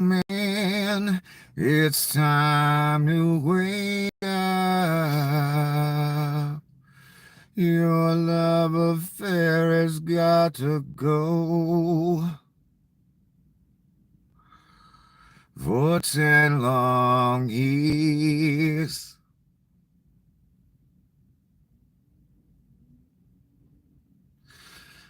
Man, it's time to wake up. Your love affair has got to go. For 10 long years.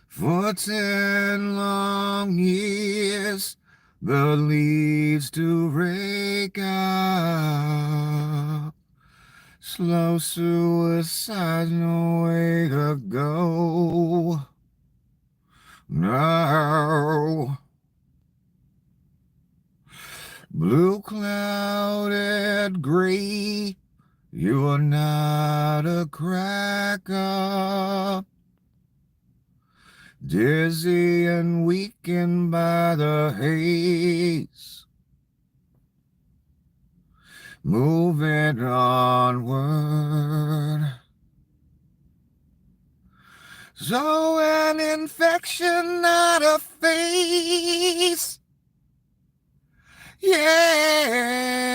For 10 long years, the leaves to rake up. Slow suicide, no way to go. No. Blue clouded gray, you're not a cracker. Dizzy and weakened by the haze, moving onward. So an infection, not a phase. Yeah.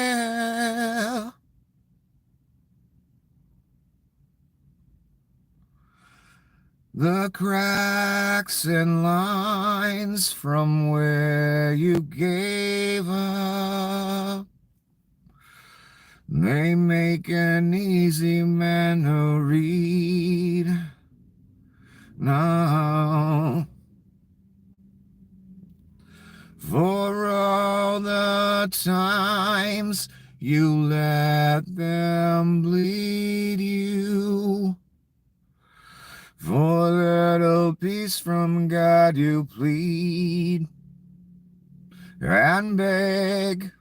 The cracks and lines from where you gave up, they make an easy man to read. No. For all the times you let them bleed you, for little peace from God you plead and beg.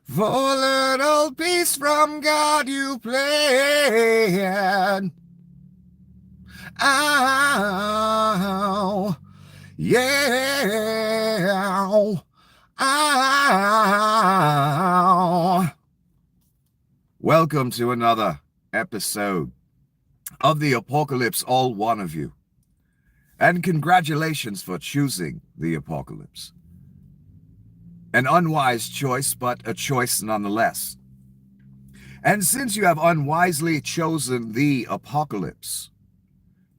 For little peace from God you plead. Ow, yeah, ow. Welcome to another episode of the apocalypse, all one of you. And congratulations for choosing the apocalypse. An unwise choice, but a choice nonetheless. And since you have unwisely chosen the apocalypse,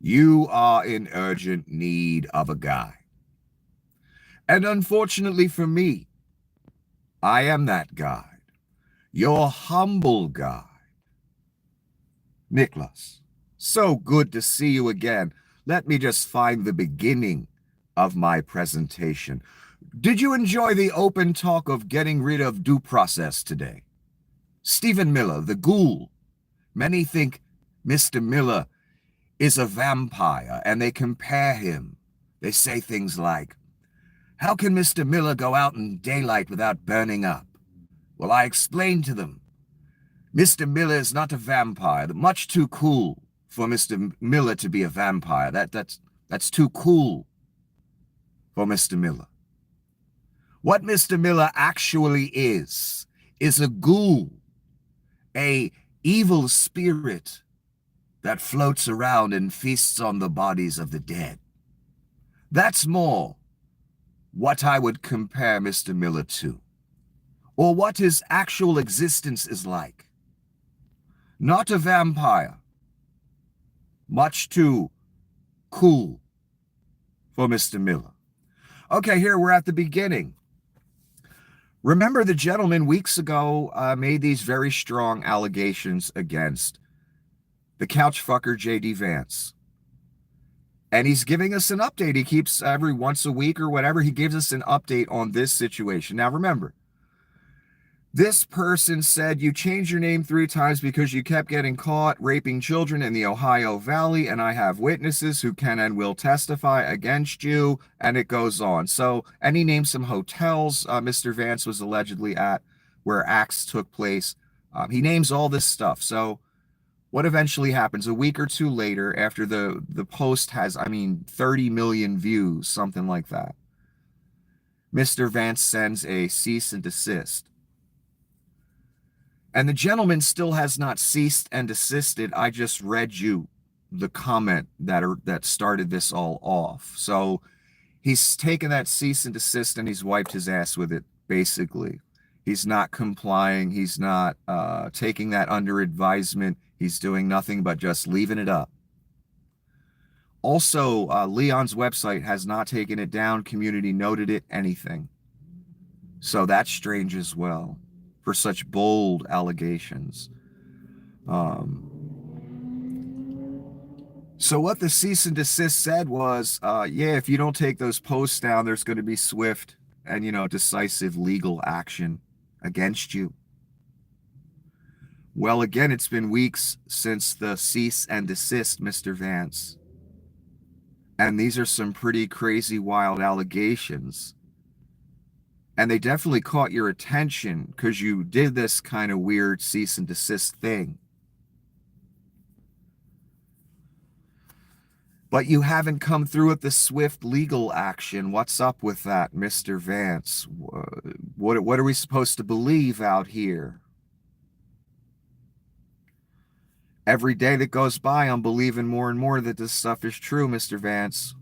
you are in urgent need of a guide. And unfortunately for me, I am that guide, your humble guide. Nicholas, so good to see you again. Let me just find the beginning of my presentation. Did you enjoy the open talk of getting rid of due process today? Stephen Miller, the ghoul. Many think Mr. Miller is a vampire, and they compare him. They say things like, how can Mr. Miller go out in daylight without burning up? Well, I explained to them, Mr. Miller is not a vampire. Much too cool for Mr. Miller to be a vampire. That's too cool for Mr. Miller. What Mr. Miller actually is a ghoul, a evil spirit that floats around and feasts on the bodies of the dead. That's more what I would compare Mr. Miller to, or what his actual existence is like. Not a vampire, much too cool for Mr. Miller. Okay, here we're at the beginning. Remember the gentleman weeks ago made these very strong allegations against the couch fucker J.D. Vance. And he's giving us an update. He keeps every once a week or whatever, he gives us an update on this situation. Now remember, this person said you changed your name 3 times because you kept getting caught raping children in the Ohio Valley, and I have witnesses who can and will testify against you, and it goes on. So, and he named some hotels Mr. Vance was allegedly at where acts took place. He names all this stuff. So what eventually happens a week or two later, after the post has, 30 million views, something like that, Mr. Vance sends a cease and desist. And the gentleman still has not ceased and desisted. I just read you the comment that started this all off. So He's taken that cease and desist and he's wiped his ass with it, basically. He's not complying. He's not taking that under advisement. He's doing nothing but just leaving it up. Also, Leon's website has not taken it down, community noted it, anything. So that's strange as well for such bold allegations. So what the cease and desist said was, yeah, if you don't take those posts down, there's going to be swift and, decisive legal action against you. Well, again, it's been weeks since the cease and desist, Mr. Vance. And these are some pretty crazy, wild allegations. And they definitely caught your attention because you did this kind of weird cease and desist thing. But you haven't come through with the swift legal action. What's up with that, Mr. Vance? What are we supposed to believe out here? Every day that goes by, I'm believing more and more that this stuff is true, Mr. Vance.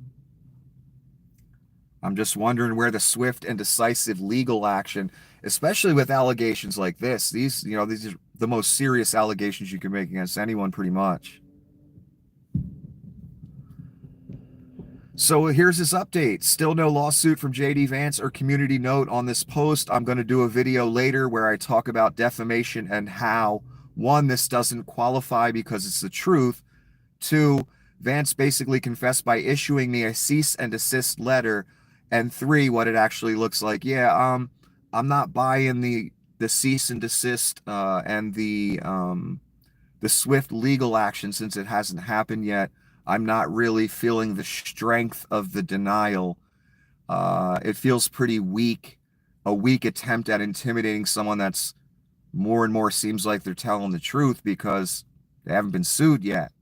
I'm just wondering where the swift and decisive legal action, especially with allegations like this, these are the most serious allegations you can make against anyone, pretty much. So here's this update. Still no lawsuit from JD Vance or community note on this post. I'm going to do a video later where I talk about defamation and how, one, this doesn't qualify because it's the truth. Two, Vance basically confessed by issuing me a cease and desist letter. And three, what it actually looks like. Yeah, I'm not buying the cease and desist and the swift legal action since it hasn't happened yet. I'm not really feeling the strength of the denial. It feels pretty weak, a weak attempt at intimidating someone that's more and more seems like they're telling the truth because they haven't been sued yet.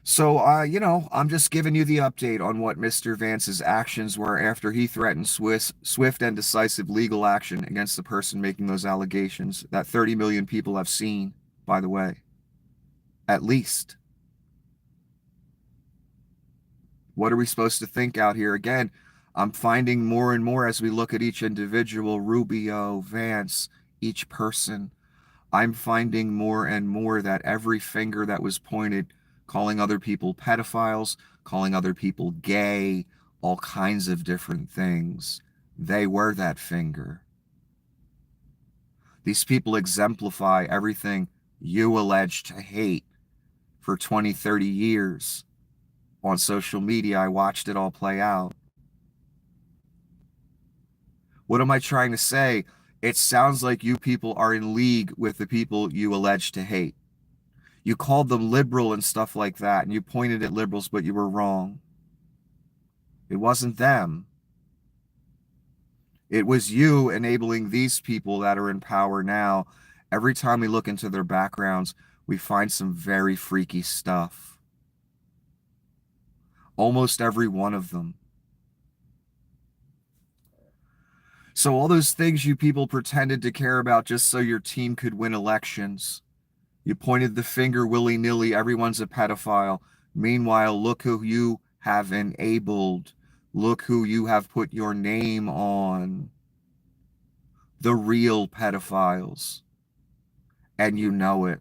So, I'm just giving you the update on what Mr. Vance's actions were after he threatened swift and decisive legal action against the person making those allegations that 30 million people have seen, by the way. At least. What are we supposed to think out here? Again, I'm finding more and more as we look at each individual, Rubio, Vance, each person, I'm finding more and more that every finger that was pointed, calling other people pedophiles, calling other people gay, all kinds of different things, they were that finger. These people exemplify everything you allege to hate. For 20, 30 years on social media, I watched it all play out. What am I trying to say? It sounds like you people are in league with the people you allege to hate. You called them liberal and stuff like that, and you pointed at liberals, but you were wrong. It wasn't them. It was you enabling these people that are in power now. Every time we look into their backgrounds, we find some very freaky stuff. Almost every one of them. So all those things you people pretended to care about just so your team could win elections. You pointed the finger willy-nilly, everyone's a pedophile. Meanwhile, look who you have enabled. Look who you have put your name on. The real pedophiles. And you know it.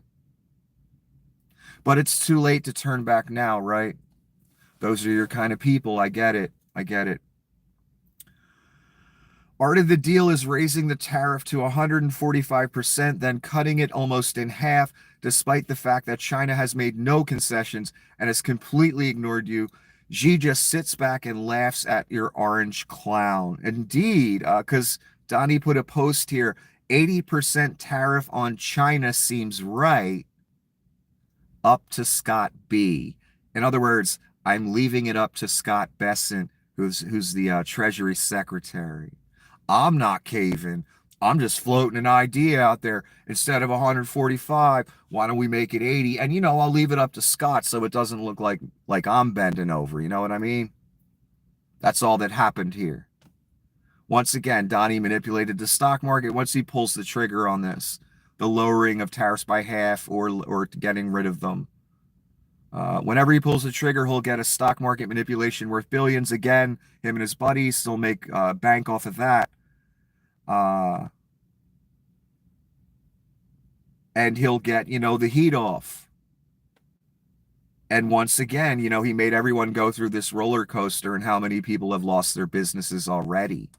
But it's too late to turn back now, right? Those are your kind of people. I get it. I get it. Part of the deal is raising the tariff to 145%, then cutting it almost in half, despite the fact that China has made no concessions and has completely ignored you. Xi just sits back and laughs at your orange clown. Indeed, because Donnie put a post here, 80% tariff on China seems right. Up to Scott B. In other words, I'm leaving it up to Scott Bessent, who's the Treasury Secretary. I'm not caving. I'm just floating an idea out there. Instead of 145, why don't we make it 80? And, I'll leave it up to Scott so it doesn't look like I'm bending over. You know what I mean? That's all that happened here. Once again, Donnie manipulated the stock market once he pulls the trigger on this. The lowering of tariffs by half or getting rid of them. Whenever he pulls the trigger, he'll get a stock market manipulation worth billions. Again, him and his buddies still make bank off of that. Uh, and he'll get, the heat off. And once again, he made everyone go through this roller coaster, and how many people have lost their businesses already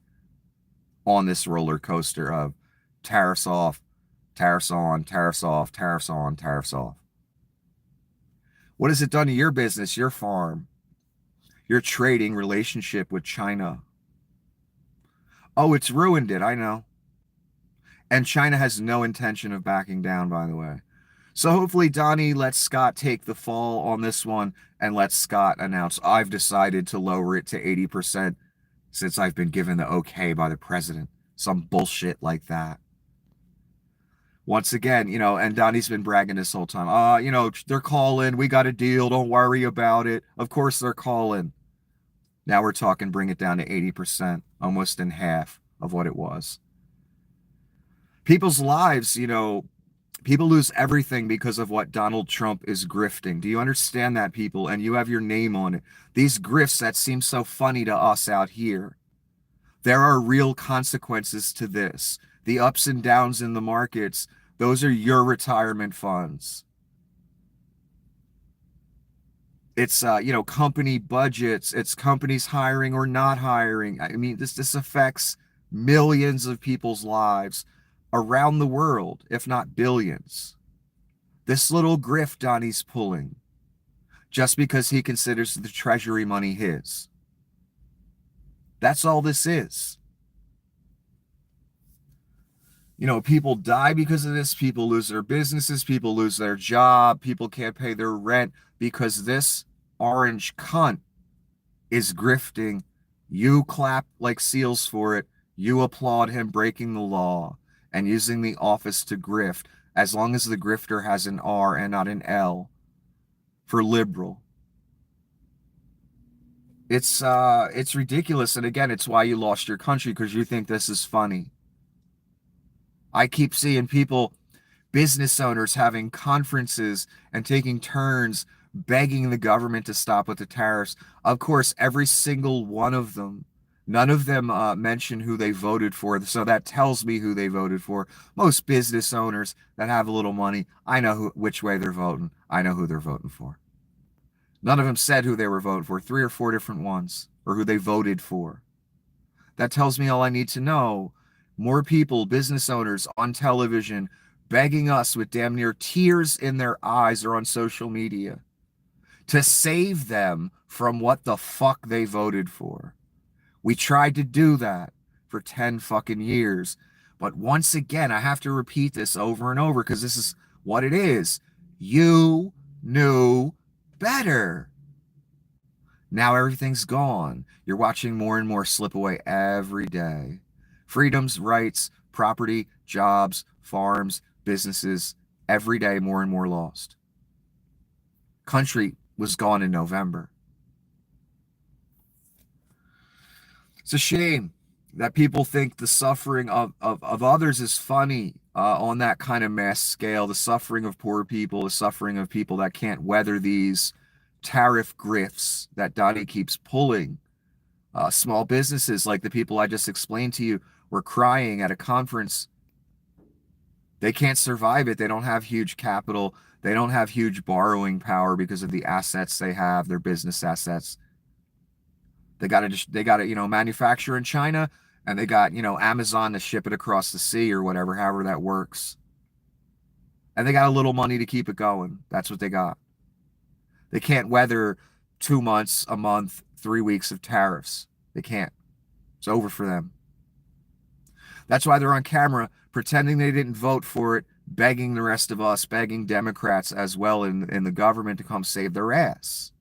on this roller coaster of tariffs off, tariffs on, tariffs off, tariffs on, tariffs off. What has it done to your business, your farm, your trading relationship with China? Oh, it's ruined it, I know. And China has no intention of backing down, by the way. So hopefully Donnie lets Scott take the fall on this one and lets Scott announce, I've decided to lower it to 80% since I've been given the okay by the president. Some bullshit like that. Once again, and Donnie's been bragging this whole time. They're calling. We got a deal. Don't worry about it. Of course they're calling. Now we're talking bring it down to 80%, almost in half of what it was. People's lives, people lose everything because of what Donald Trump is grifting. Do you understand that, people? And you have your name on it. These grifts that seem so funny to us out here. There are real consequences to this. The ups and downs in the markets, those are your retirement funds. It's, company budgets. It's companies hiring or not hiring. I mean, this affects millions of people's lives around the world, if not billions. This little grift Donnie's pulling, just because he considers the treasury money his. That's all this is. People die because of this. People lose their businesses. People lose their job. People can't pay their rent because this orange cunt is grifting. You clap like seals for it. You applaud him breaking the law and using the office to grift, as long as the grifter has an R and not an L for liberal. It's ridiculous. And again, it's why you lost your country, because you think this is funny. I keep seeing people, business owners, having conferences and taking turns begging the government to stop with the tariffs. Of course, every single one of them, none of them mention who they voted for. So that tells me who they voted for. Most business owners that have a little money, I know which way they're voting. I know who they're voting for. None of them said who they were voting for. 3 or 4 different ones, or who they voted for. That tells me all I need to know. More people, business owners on television, begging us with damn near tears in their eyes or on social media to save them from what the fuck they voted for. We tried to do that for 10 fucking years. But once again, I have to repeat this over and over because this is what it is. You knew better. Now everything's gone. You're watching more and more slip away every day. Freedoms, rights, property, jobs, farms, businesses, every day more and more lost. Country was gone in November. It's a shame that people think the suffering of others is funny on that kind of mass scale. The suffering of poor people, the suffering of people that can't weather these tariff grifts that Donnie keeps pulling. Small businesses like the people I just explained to you were crying at a conference. They can't survive it. They don't have huge capital. They don't have huge borrowing power because of the assets they have, their business assets. They got to, manufacture in China, and they got, Amazon to ship it across the sea or whatever, however that works. And they got a little money to keep it going. That's what they got. They can't weather 2 months, a month, 3 weeks of tariffs. They can't. It's over for them. That's why they're on camera pretending they didn't vote for it, begging the rest of us, begging Democrats as well in the government to come save their ass.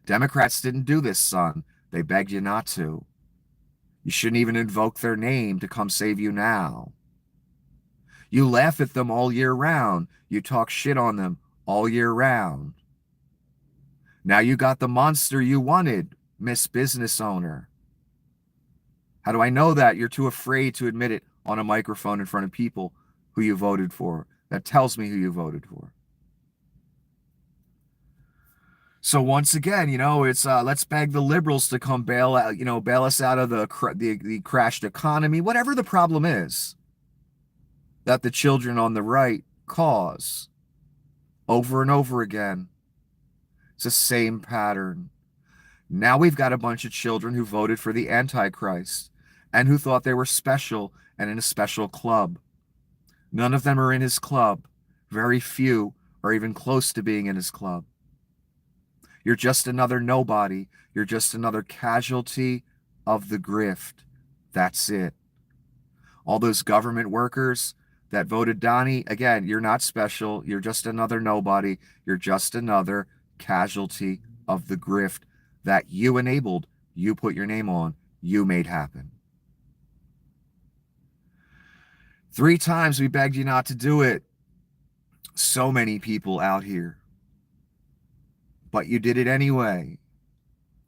Democrats didn't do this, son. They begged you not to. You shouldn't even invoke their name to come save you now. You laugh at them all year round. You talk shit on them all year round. Now you got the monster you wanted, Miss Business Owner. How do I know that? You're too afraid to admit it on a microphone in front of people who you voted for. That tells me who you voted for. So once again, it's let's beg the liberals to come bail out, bail us out of the crashed economy, whatever the problem is that the children on the right cause over and over again. It's the same pattern. Now we've got a bunch of children who voted for the Antichrist and who thought they were special and in a special club. None of them are in his club. Very few are even close to being in his club. You're just another nobody. You're just another casualty of the grift. That's it. All those government workers that voted Donnie, again, you're not special. You're just another nobody. You're just another casualty of the grift that you enabled, you put your name on, you made happen. 3 times we begged you not to do it. So many people out here. But you did it anyway.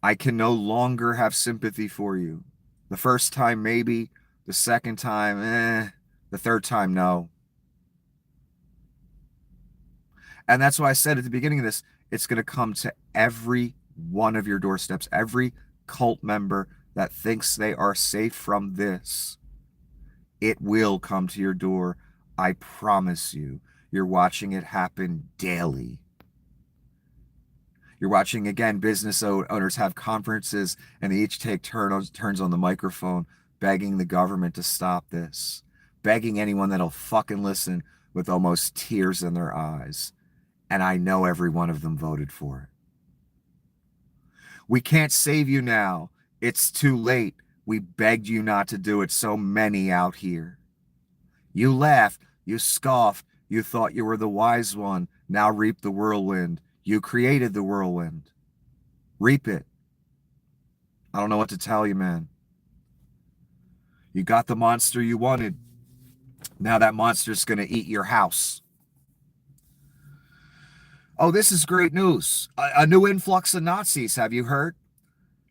I can no longer have sympathy for you. The first time, maybe. The second time, The third time, no. And that's why I said at the beginning of this, it's going to come to every one of your doorsteps, every cult member that thinks they are safe from this. It will come to your door. I promise you. You're watching it happen daily. You're watching, again, business owners have conferences and they each take turns on the microphone begging the government to stop this, begging anyone that'll fucking listen with almost tears in their eyes. And I know every one of them voted for it. We can't save you now. It's too late. We begged you not to do it. So many out here. You laughed. You scoffed. You thought you were the wise one. Now reap the whirlwind. You created the whirlwind. Reap it. I don't know what to tell you, man. You got the monster you wanted. Now that monster's going to eat your house. Oh, this is great news. A new influx of Nazis, have you heard?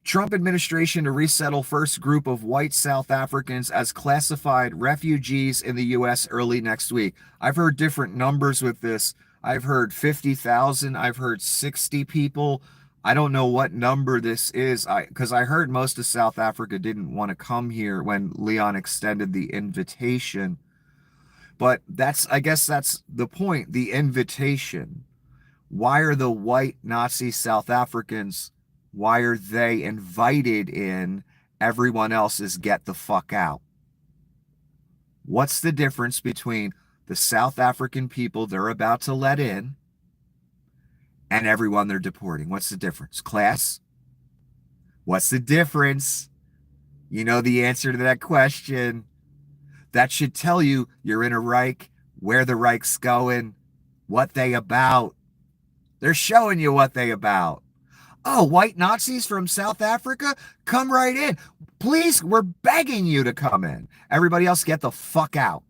Trump administration to resettle first group of white South Africans as classified refugees in the U.S. early next week. I've heard different numbers with this. I've heard 50,000. I've heard 60 people. I don't know what number this is, because I heard most of South Africa didn't want to come here when Leon extended the invitation. But I guess that's the point, the invitation. Why are the white Nazi South Africans, why are they invited in? Everyone else is get the fuck out. What's the difference between the South African people they're about to let in and everyone they're deporting? What's the difference? Class? What's the difference? You know the answer to that question. That should tell you you're in a Reich, where the Reich's going, what they about. They're showing you what they about. Oh, white Nazis from South Africa? Come right in. Please, we're begging you to come in. Everybody else get the fuck out.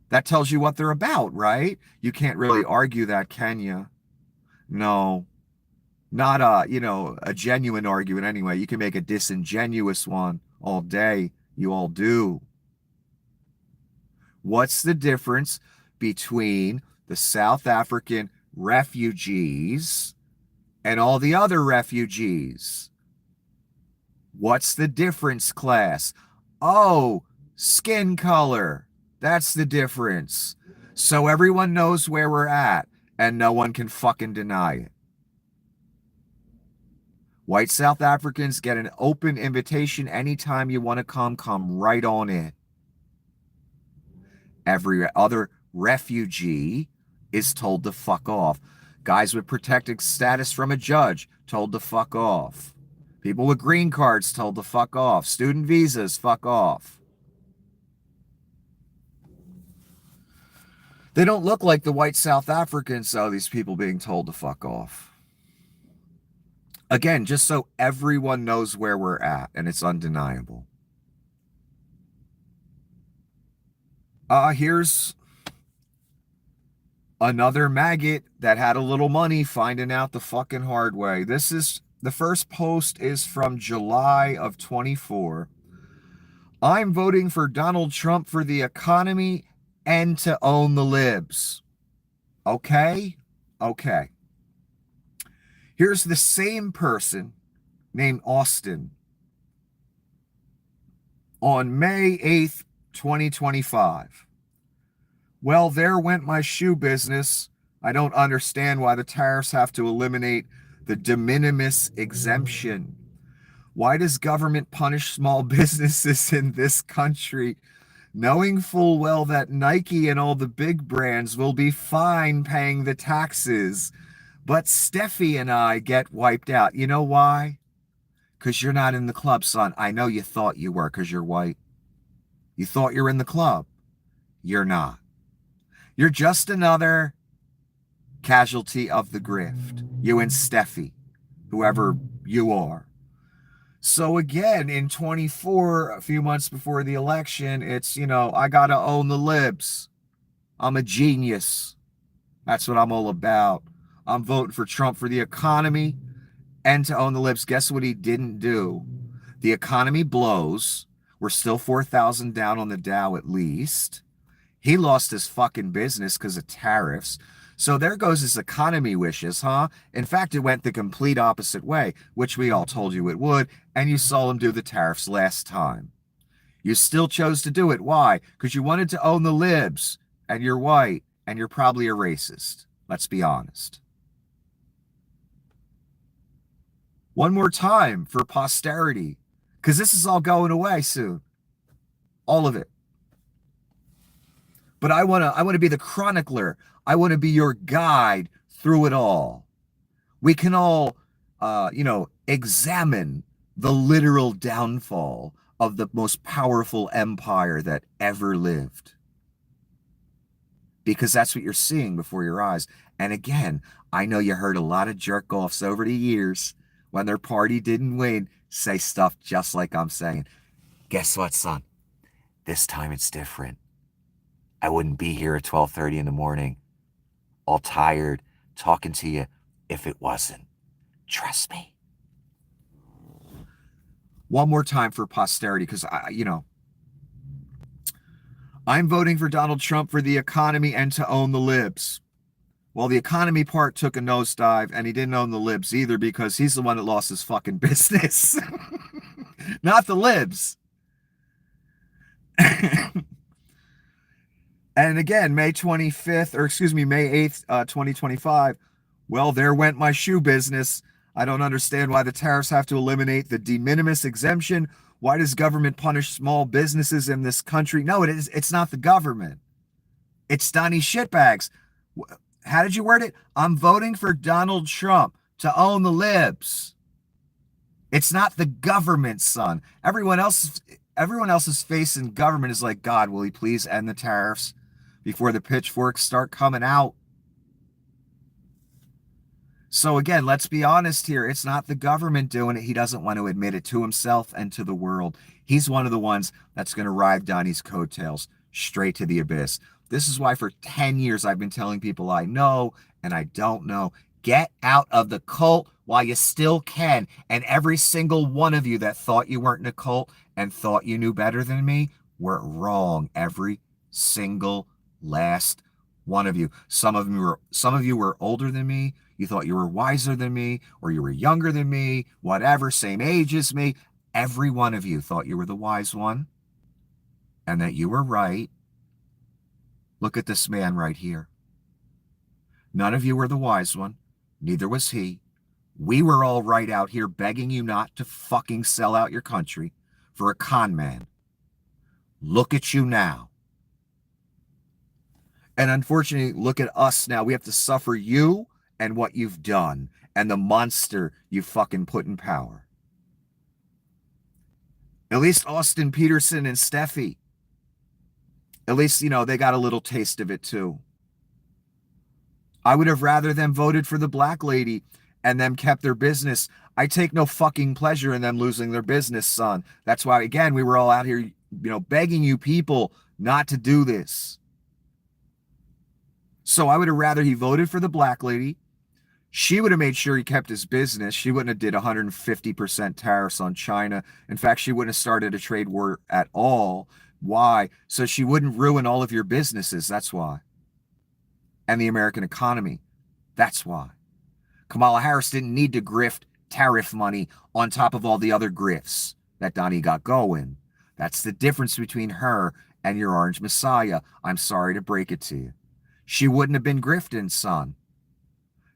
That tells you what they're about, right? You can't really argue that, can you? No. Not a genuine argument anyway. You can make a disingenuous one all day. You all do. What's the difference between the South African refugees and all the other refugees? What's the difference, class? Oh, skin color. That's the difference. So everyone knows where we're at and no one can fucking deny it. White South Africans get an open invitation anytime you want to come right on in. Every other refugee is told to fuck off. Guys with protected status from a judge told to fuck off. People with green cards told to fuck off. Student visas, fuck off. They don't look like the white South Africans, so these people being told to fuck off. Again, just so everyone knows where we're at, and it's undeniable. Here's another maggot that had a little money finding out the fucking hard way. The first post is from July of 24. I'm voting for Donald Trump for the economy and to own the libs. Okay? Okay. Here's the same person named Austin on May 8th, 2025. Well, there went my shoe business. I don't understand why the tariffs have to eliminate the de minimis exemption. Why does government punish small businesses in this country, knowing full well that Nike and all the big brands will be fine paying the taxes? But Steffi and I get wiped out. You know why? Because you're not in the club, son. I know you thought you were because you're white. You thought you're in the club. You're not. You're just another casualty of the grift. You and Steffi, whoever you are. So again, in 24, a few months before the election, it's, I got to own the libs. I'm a genius. That's what I'm all about. I'm voting for Trump for the economy and to own the libs. Guess what he didn't do? The economy blows. We're still 4,000 down on the Dow at least. He lost his fucking business because of tariffs. So there goes his economy wishes, huh? In fact, it went the complete opposite way, which we all told you it would, and you saw him do the tariffs last time. You still chose to do it. Why? Because you wanted to own the libs, and you're white, and you're probably a racist. Let's be honest. One more time for posterity, because this is all going away soon. All of it. But I want to be the chronicler. I want to be your guide through it all. We can all, examine the literal downfall of the most powerful empire that ever lived. Because that's what you're seeing before your eyes. And again, I know you heard a lot of jerk-offs over the years when their party didn't win say stuff just like I'm saying. Guess what, son? This time it's different. I wouldn't be here at 12:30 in the morning, all tired, talking to you if it wasn't. Trust me. One more time for posterity, because I'm voting for Donald Trump for the economy and to own the libs. Well, the economy part took a nosedive, and he didn't own the libs either because he's the one that lost his fucking business. Not the libs. And again, May 8th, 2025. Well, there went my shoe business. I don't understand why the tariffs have to eliminate the de minimis exemption. Why does government punish small businesses in this country? No, it's not the government. It's Donnie Shitbags. How did you word it? I'm voting for Donald Trump to own the libs. It's not the government, son. Everyone else's face in government is like, God, will he please end the tariffs before the pitchforks start coming out? So again, let's be honest here. It's not the government doing it. He doesn't want to admit it to himself and to the world. He's one of the ones that's going to ride Donnie's coattails straight to the abyss. This is why for 10 years I've been telling people I know and I don't know. Get out of the cult while you still can. And every single one of you that thought you weren't in a cult and thought you knew better than me were wrong. Every single last one of you. Some of you were older than me. You thought you were wiser than me, or you were younger than me, whatever, same age as me. Every one of you thought you were the wise one and that you were right. Look at this man right here. None of you were the wise one. Neither was he. We were all right out here begging you not to fucking sell out your country for a con man. Look at you now. And unfortunately, look at us now. We have to suffer you and what you've done and the monster you fucking put in power. At least Austin Peterson and Steffi, at least, they got a little taste of it too. I would have rather them voted for the black lady and them kept their business. I take no fucking pleasure in them losing their business, son. That's why, again, we were all out here, begging you people not to do this. So I would have rather he voted for the black lady. She would have made sure he kept his business. She wouldn't have did 150% tariffs on China. In fact, she wouldn't have started a trade war at all. Why? So she wouldn't ruin all of your businesses. That's why. And the American economy. That's why. Kamala Harris didn't need to grift tariff money on top of all the other grifts that Donnie got going. That's the difference between her and your orange messiah. I'm sorry to break it to you. She wouldn't have been grifting, son.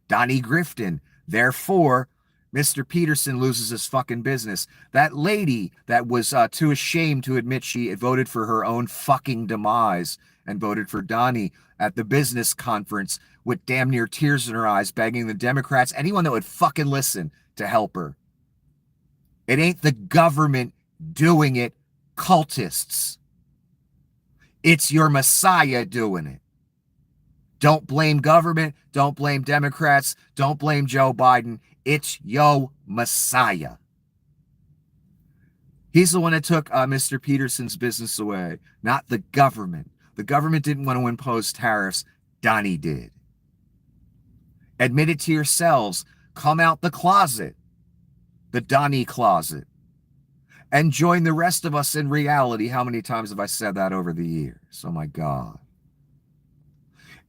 Donnie grifting. Therefore, Mr. Peterson loses his fucking business. That lady that was too ashamed to admit she voted for her own fucking demise and voted for Donnie at the business conference with damn near tears in her eyes, begging the Democrats, anyone that would fucking listen, to help her. It ain't the government doing it, cultists. It's your messiah doing it. Don't blame government. Don't blame Democrats. Don't blame Joe Biden. It's yo messiah. He's the one that took Mr. Peterson's business away, not the government. The government didn't want to impose tariffs. Donnie did. Admit it to yourselves. Come out the closet, the Donnie closet, and join the rest of us in reality. How many times have I said that over the years? Oh my God.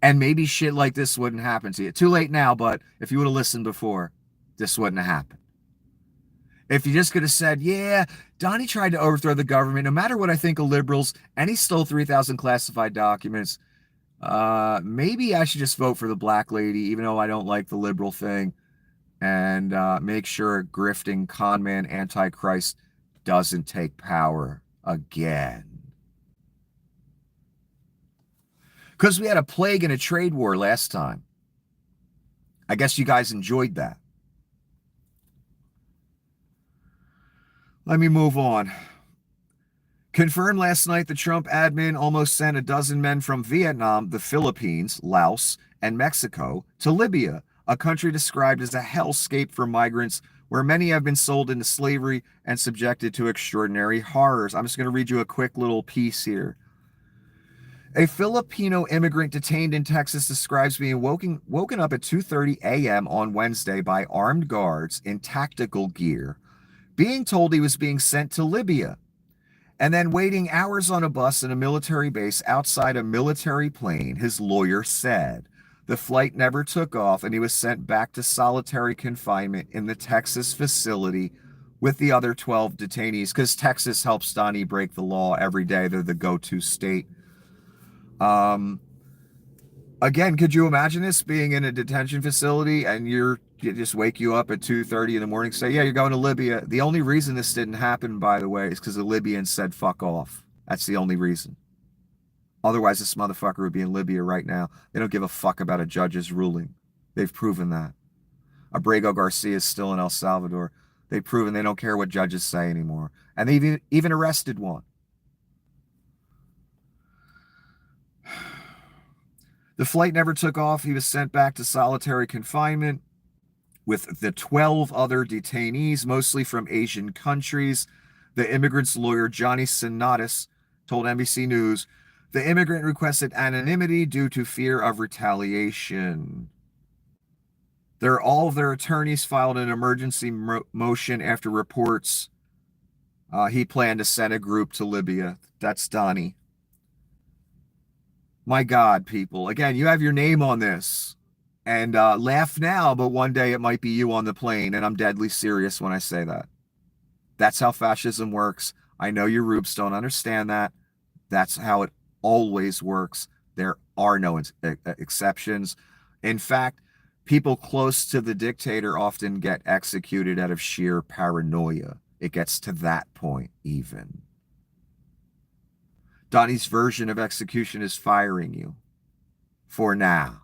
And maybe shit like this wouldn't happen to you. Too late now, but if you would have listened before, this wouldn't have happened. If you just could have said, yeah, Donnie tried to overthrow the government, no matter what I think of liberals, and he stole 3,000 classified documents, maybe I should just vote for the black lady, even though I don't like the liberal thing, and make sure grifting conman antichrist doesn't take power again. Because we had a plague and a trade war last time. I guess you guys enjoyed that. Let me move on. Confirmed last night, the Trump admin almost sent a dozen men from Vietnam, the Philippines, Laos, and Mexico to Libya, a country described as a hellscape for migrants where many have been sold into slavery and subjected to extraordinary horrors. I'm just going to read you a quick little piece here. A Filipino immigrant detained in Texas describes being woken up at 2:30 a.m. on Wednesday by armed guards in tactical gear, being told he was being sent to Libya, and then waiting hours on a bus in a military base outside a military plane. His lawyer said the flight never took off and he was sent back to solitary confinement in the Texas facility with the other 12 detainees, because Texas helps Donnie break the law every day. They're the go-to state. Again, could you imagine this being in a detention facility and you just wake you up at 2:30 in the morning, say, yeah, you're going to Libya. The only reason this didn't happen, by the way, is because the Libyans said, fuck off. That's the only reason. Otherwise, this motherfucker would be in Libya right now. They don't give a fuck about a judge's ruling. They've proven that. Abrego Garcia is still in El Salvador. They've proven they don't care what judges say anymore. And they even arrested one. The flight never took off. He was sent back to solitary confinement with the 12 other detainees, mostly from Asian countries. The immigrant's lawyer, Johnny Sinatus, told NBC News the immigrant requested anonymity due to fear of retaliation. All of their attorneys filed an emergency motion after reports he planned to send a group to Libya. That's Donnie. My God, people. Again, you have your name on this. And laugh now, but one day it might be you on the plane. And I'm deadly serious when I say that. That's how fascism works. I know you rubes don't understand that. That's how it always works. There are no exceptions. In fact, people close to the dictator often get executed out of sheer paranoia. It gets to that point even. Donnie's version of execution is firing you. For now.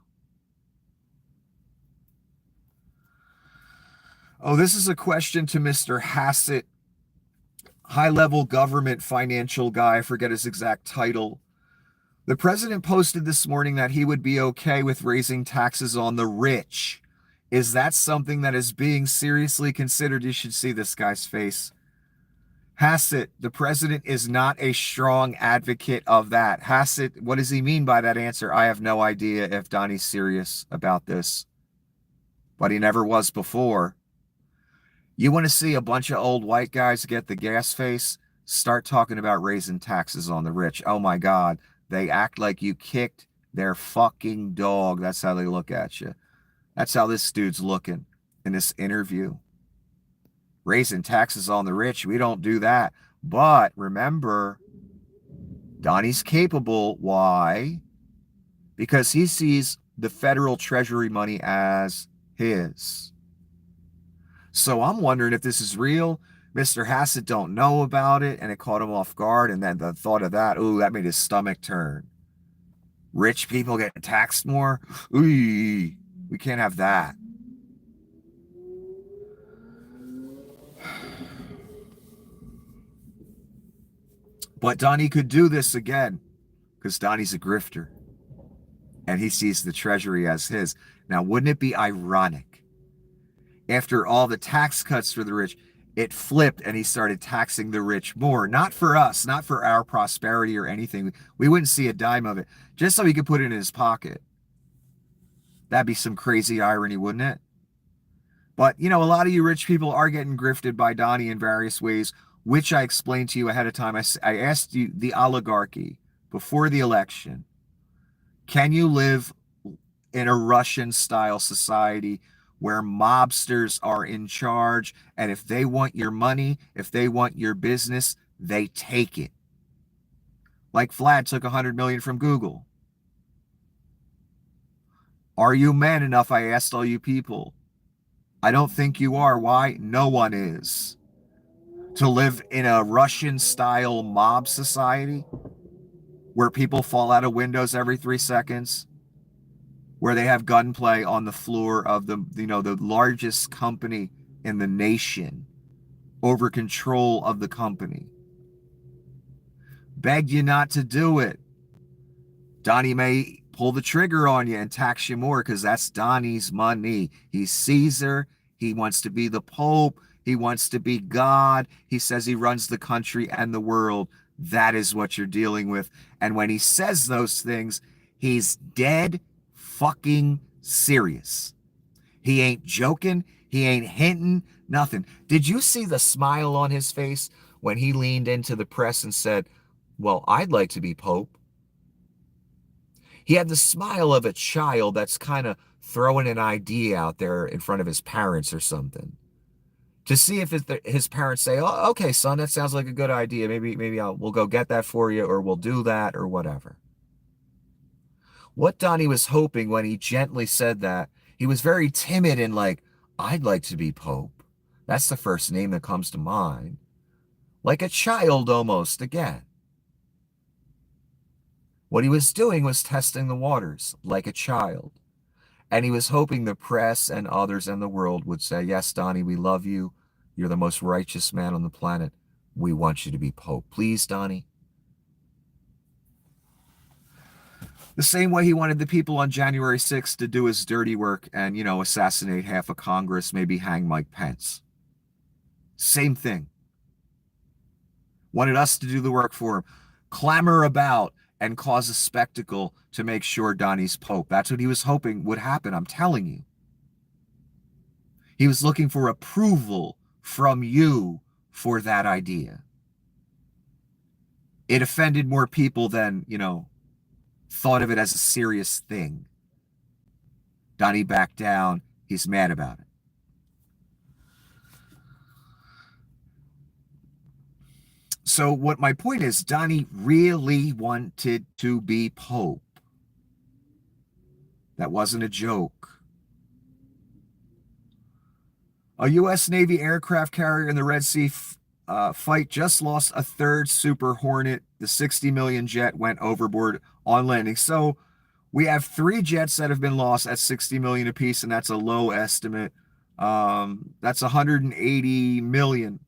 Oh, this is a question to Mr. Hassett, high-level government financial guy. I forget his exact title. The president posted this morning that he would be okay with raising taxes on the rich. Is that something that is being seriously considered? You should see this guy's face. Hassett, the president is not a strong advocate of that. Hassett, what does he mean by that answer? I have no idea if Donnie's serious about this, but he never was before. You want to see a bunch of old white guys get the gas face? Start talking about raising taxes on the rich. Oh my God, they act like you kicked their fucking dog. That's how they look at you. That's how this dude's looking. in this interview. Raising taxes on the rich, we don't do that. But remember, Donnie's capable. Why? Because he sees the federal treasury money as his. So I'm wondering if this is real. Mr. Hassett don't know about it, and it caught him off guard. And then the thought of that, ooh, that made his stomach turn. Rich people getting taxed more? Ooh, we can't have that. But Donnie could do this again because Donnie's a grifter and he sees the treasury as his. Now, wouldn't it be ironic? After all the tax cuts for the rich, it flipped and he started taxing the rich more. Not for us, not for our prosperity or anything. We wouldn't see a dime of it, just so he could put it in his pocket. That'd be some crazy irony, wouldn't it? But, you know, a lot of you rich people are getting grifted by Donnie in various ways, which I explained to you ahead of time. I asked you the oligarchy before the election. Can you live in a Russian-style society where mobsters are in charge, and if they want your money, if they want your business, they take it? Like Vlad took $100 million from Google. Are you man enough? I asked all you people. I don't think you are. Why? No one is. To live in a Russian-style mob society where people fall out of windows every 3 seconds, where they have gunplay on the floor of the largest company in the nation, over control of the company. Begged you not to do it. Donnie may pull the trigger on you and tax you more because that's Donnie's money. He's Caesar. He wants to be the Pope. He wants to be God. He says he runs the country and the world. That is what you're dealing with. And when he says those things, he's dead fucking serious. He ain't joking. He ain't hinting. Nothing. Did you see the smile on his face when he leaned into the press and said, well, I'd like to be Pope? He had the smile of a child that's kind of throwing an idea out there in front of his parents or something, to see if his parents say, oh, okay, son, that sounds like a good idea. Maybe we'll go get that for you, or we'll do that, or whatever. What Donnie was hoping when he gently said that, he was very timid and like, I'd like to be Pope. That's the first name that comes to mind. Like a child almost, again. What he was doing was testing the waters like a child. And he was hoping the press and others in the world would say, yes, Donnie, we love you. You're the most righteous man on the planet. We want you to be Pope. Please, Donnie. The same way he wanted the people on January 6th to do his dirty work and, assassinate half of Congress, maybe hang Mike Pence. Same thing. Wanted us to do the work for him. Clamor about and cause a spectacle to make sure Donnie's Pope. That's what he was hoping would happen, I'm telling you. He was looking for approval from you for that idea. It offended more people than, thought of it as a serious thing. Donnie backed down. He's mad about it. So what my point is, Donnie really wanted to be Pope. That wasn't a joke. A U.S. Navy aircraft carrier in the Red Sea fight just lost a third Super Hornet. The 60 million jet went overboard on landing. So we have 3 jets that have been lost at 60 million apiece, and that's a low estimate. That's 180 million.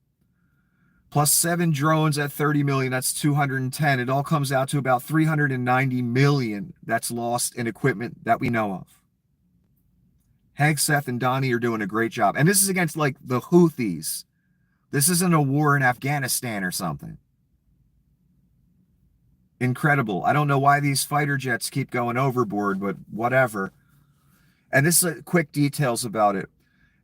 Plus 7 drones at 30 million, that's 210. It all comes out to about 390 million that's lost in equipment that we know of. Hegseth and Donnie are doing a great job. And this is against like the Houthis. This isn't a war in Afghanistan or something. Incredible. I don't know why these fighter jets keep going overboard, but whatever. And this is quick details about it.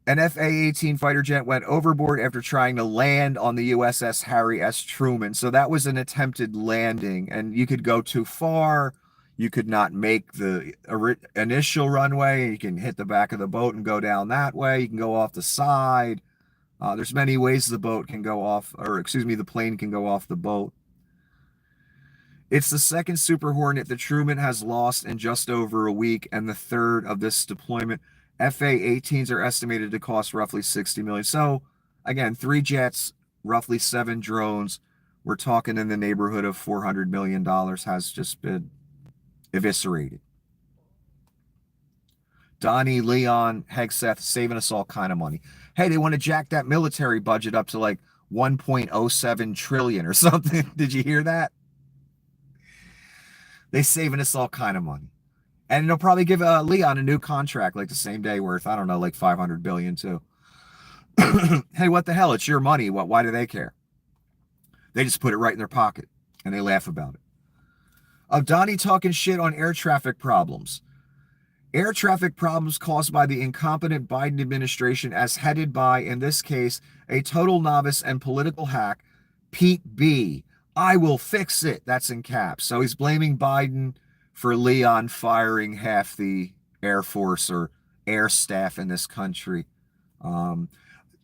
An FA-18 fighter jet went overboard after trying to land on the USS Harry S. Truman. So that was an attempted landing, and you could go too far. You could not make the initial runway. You can hit the back of the boat and go down that way. You can go off the side. There's many ways the boat can go off, or excuse me, the plane can go off the boat. It's the second Super Hornet that Truman has lost in just over a week, and the third of this deployment. FA-18s are estimated to cost roughly $60 million. So, again, 3 jets, roughly 7 drones. We're talking in the neighborhood of $400 million has just been eviscerated. Donnie, Leon, Hegseth saving us all kind of money. Hey, they want to jack that military budget up to like 1.07 trillion or something. Did you hear that? They saving us all kind of money. And they'll probably give Leon a new contract like the same day worth, I don't know, like 500 billion too. Hey, what the hell? It's your money. Why do they care? They just put it right in their pocket and they laugh about it. Of Donnie talking shit on air traffic problems. Air traffic problems caused by the incompetent Biden administration as headed by, in this case, a total novice and political hack, Pete B. I will fix it. That's in caps. So he's blaming Biden for Leon firing half the Air Force or air staff in this country.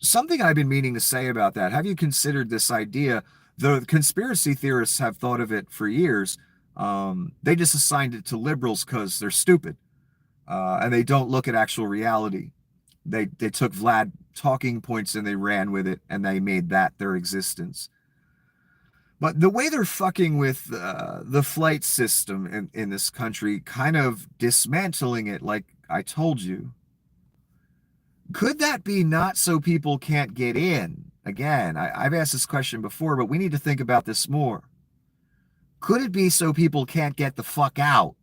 Something I've been meaning to say about that. Have you considered this idea? The conspiracy theorists have thought of it for years. They just assigned it to liberals because they're stupid. And they don't look at actual reality. They took Vlad talking points and they ran with it and they made that their existence. But the way they're fucking with the flight system in this country, kind of dismantling it, like I told you, could that be not so people can't get in? Again, I've asked this question before, but we need to think about this more. Could it be so people can't get the fuck out?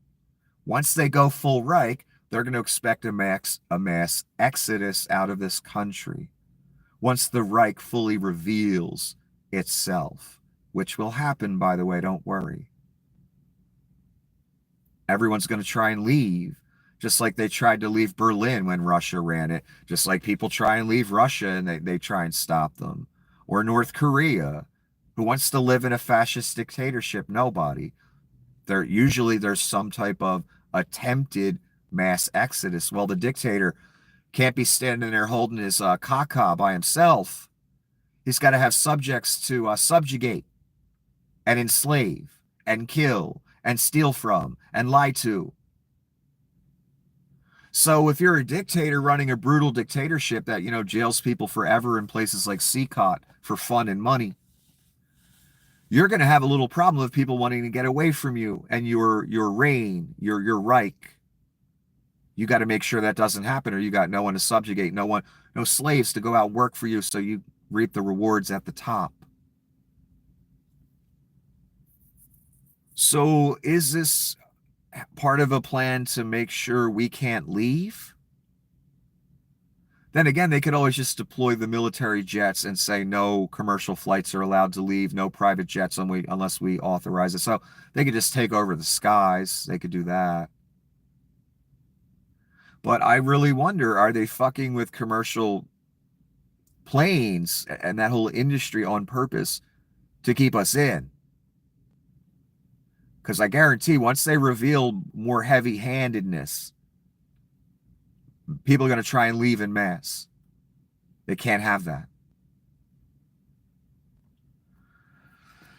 Once they go full Reich, they're going to expect a mass exodus out of this country. Once the Reich fully reveals itself, which will happen, by the way, don't worry. Everyone's going to try and leave, just like they tried to leave Berlin when Russia ran it, just like people try and leave Russia and they try and stop them. Or North Korea, who wants to live in a fascist dictatorship? Nobody. Usually there's some type of attempted mass exodus. Well, the dictator can't be standing there holding his caca by himself. He's got to have subjects to subjugate and enslave and kill and steal from and lie to. So if you're a dictator running a brutal dictatorship that, jails people forever in places like CCOT for fun and money, you're going to have a little problem with people wanting to get away from you and your reign, your Reich. You got to make sure that doesn't happen, or you got no one to subjugate, no slaves to go out and work for you so you reap the rewards at the top. So is this part of a plan to make sure we can't leave? Then again, they could always just deploy the military jets and say no commercial flights are allowed to leave, no private jets unless we authorize it. So they could just take over the skies. They could do that. But I really wonder, are they fucking with commercial planes and that whole industry on purpose to keep us in? Because I guarantee once they reveal more heavy-handedness, people are going to try and leave en masse. They can't have that.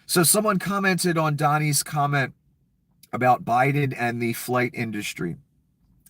So someone commented on Donnie's comment about Biden and the flight industry.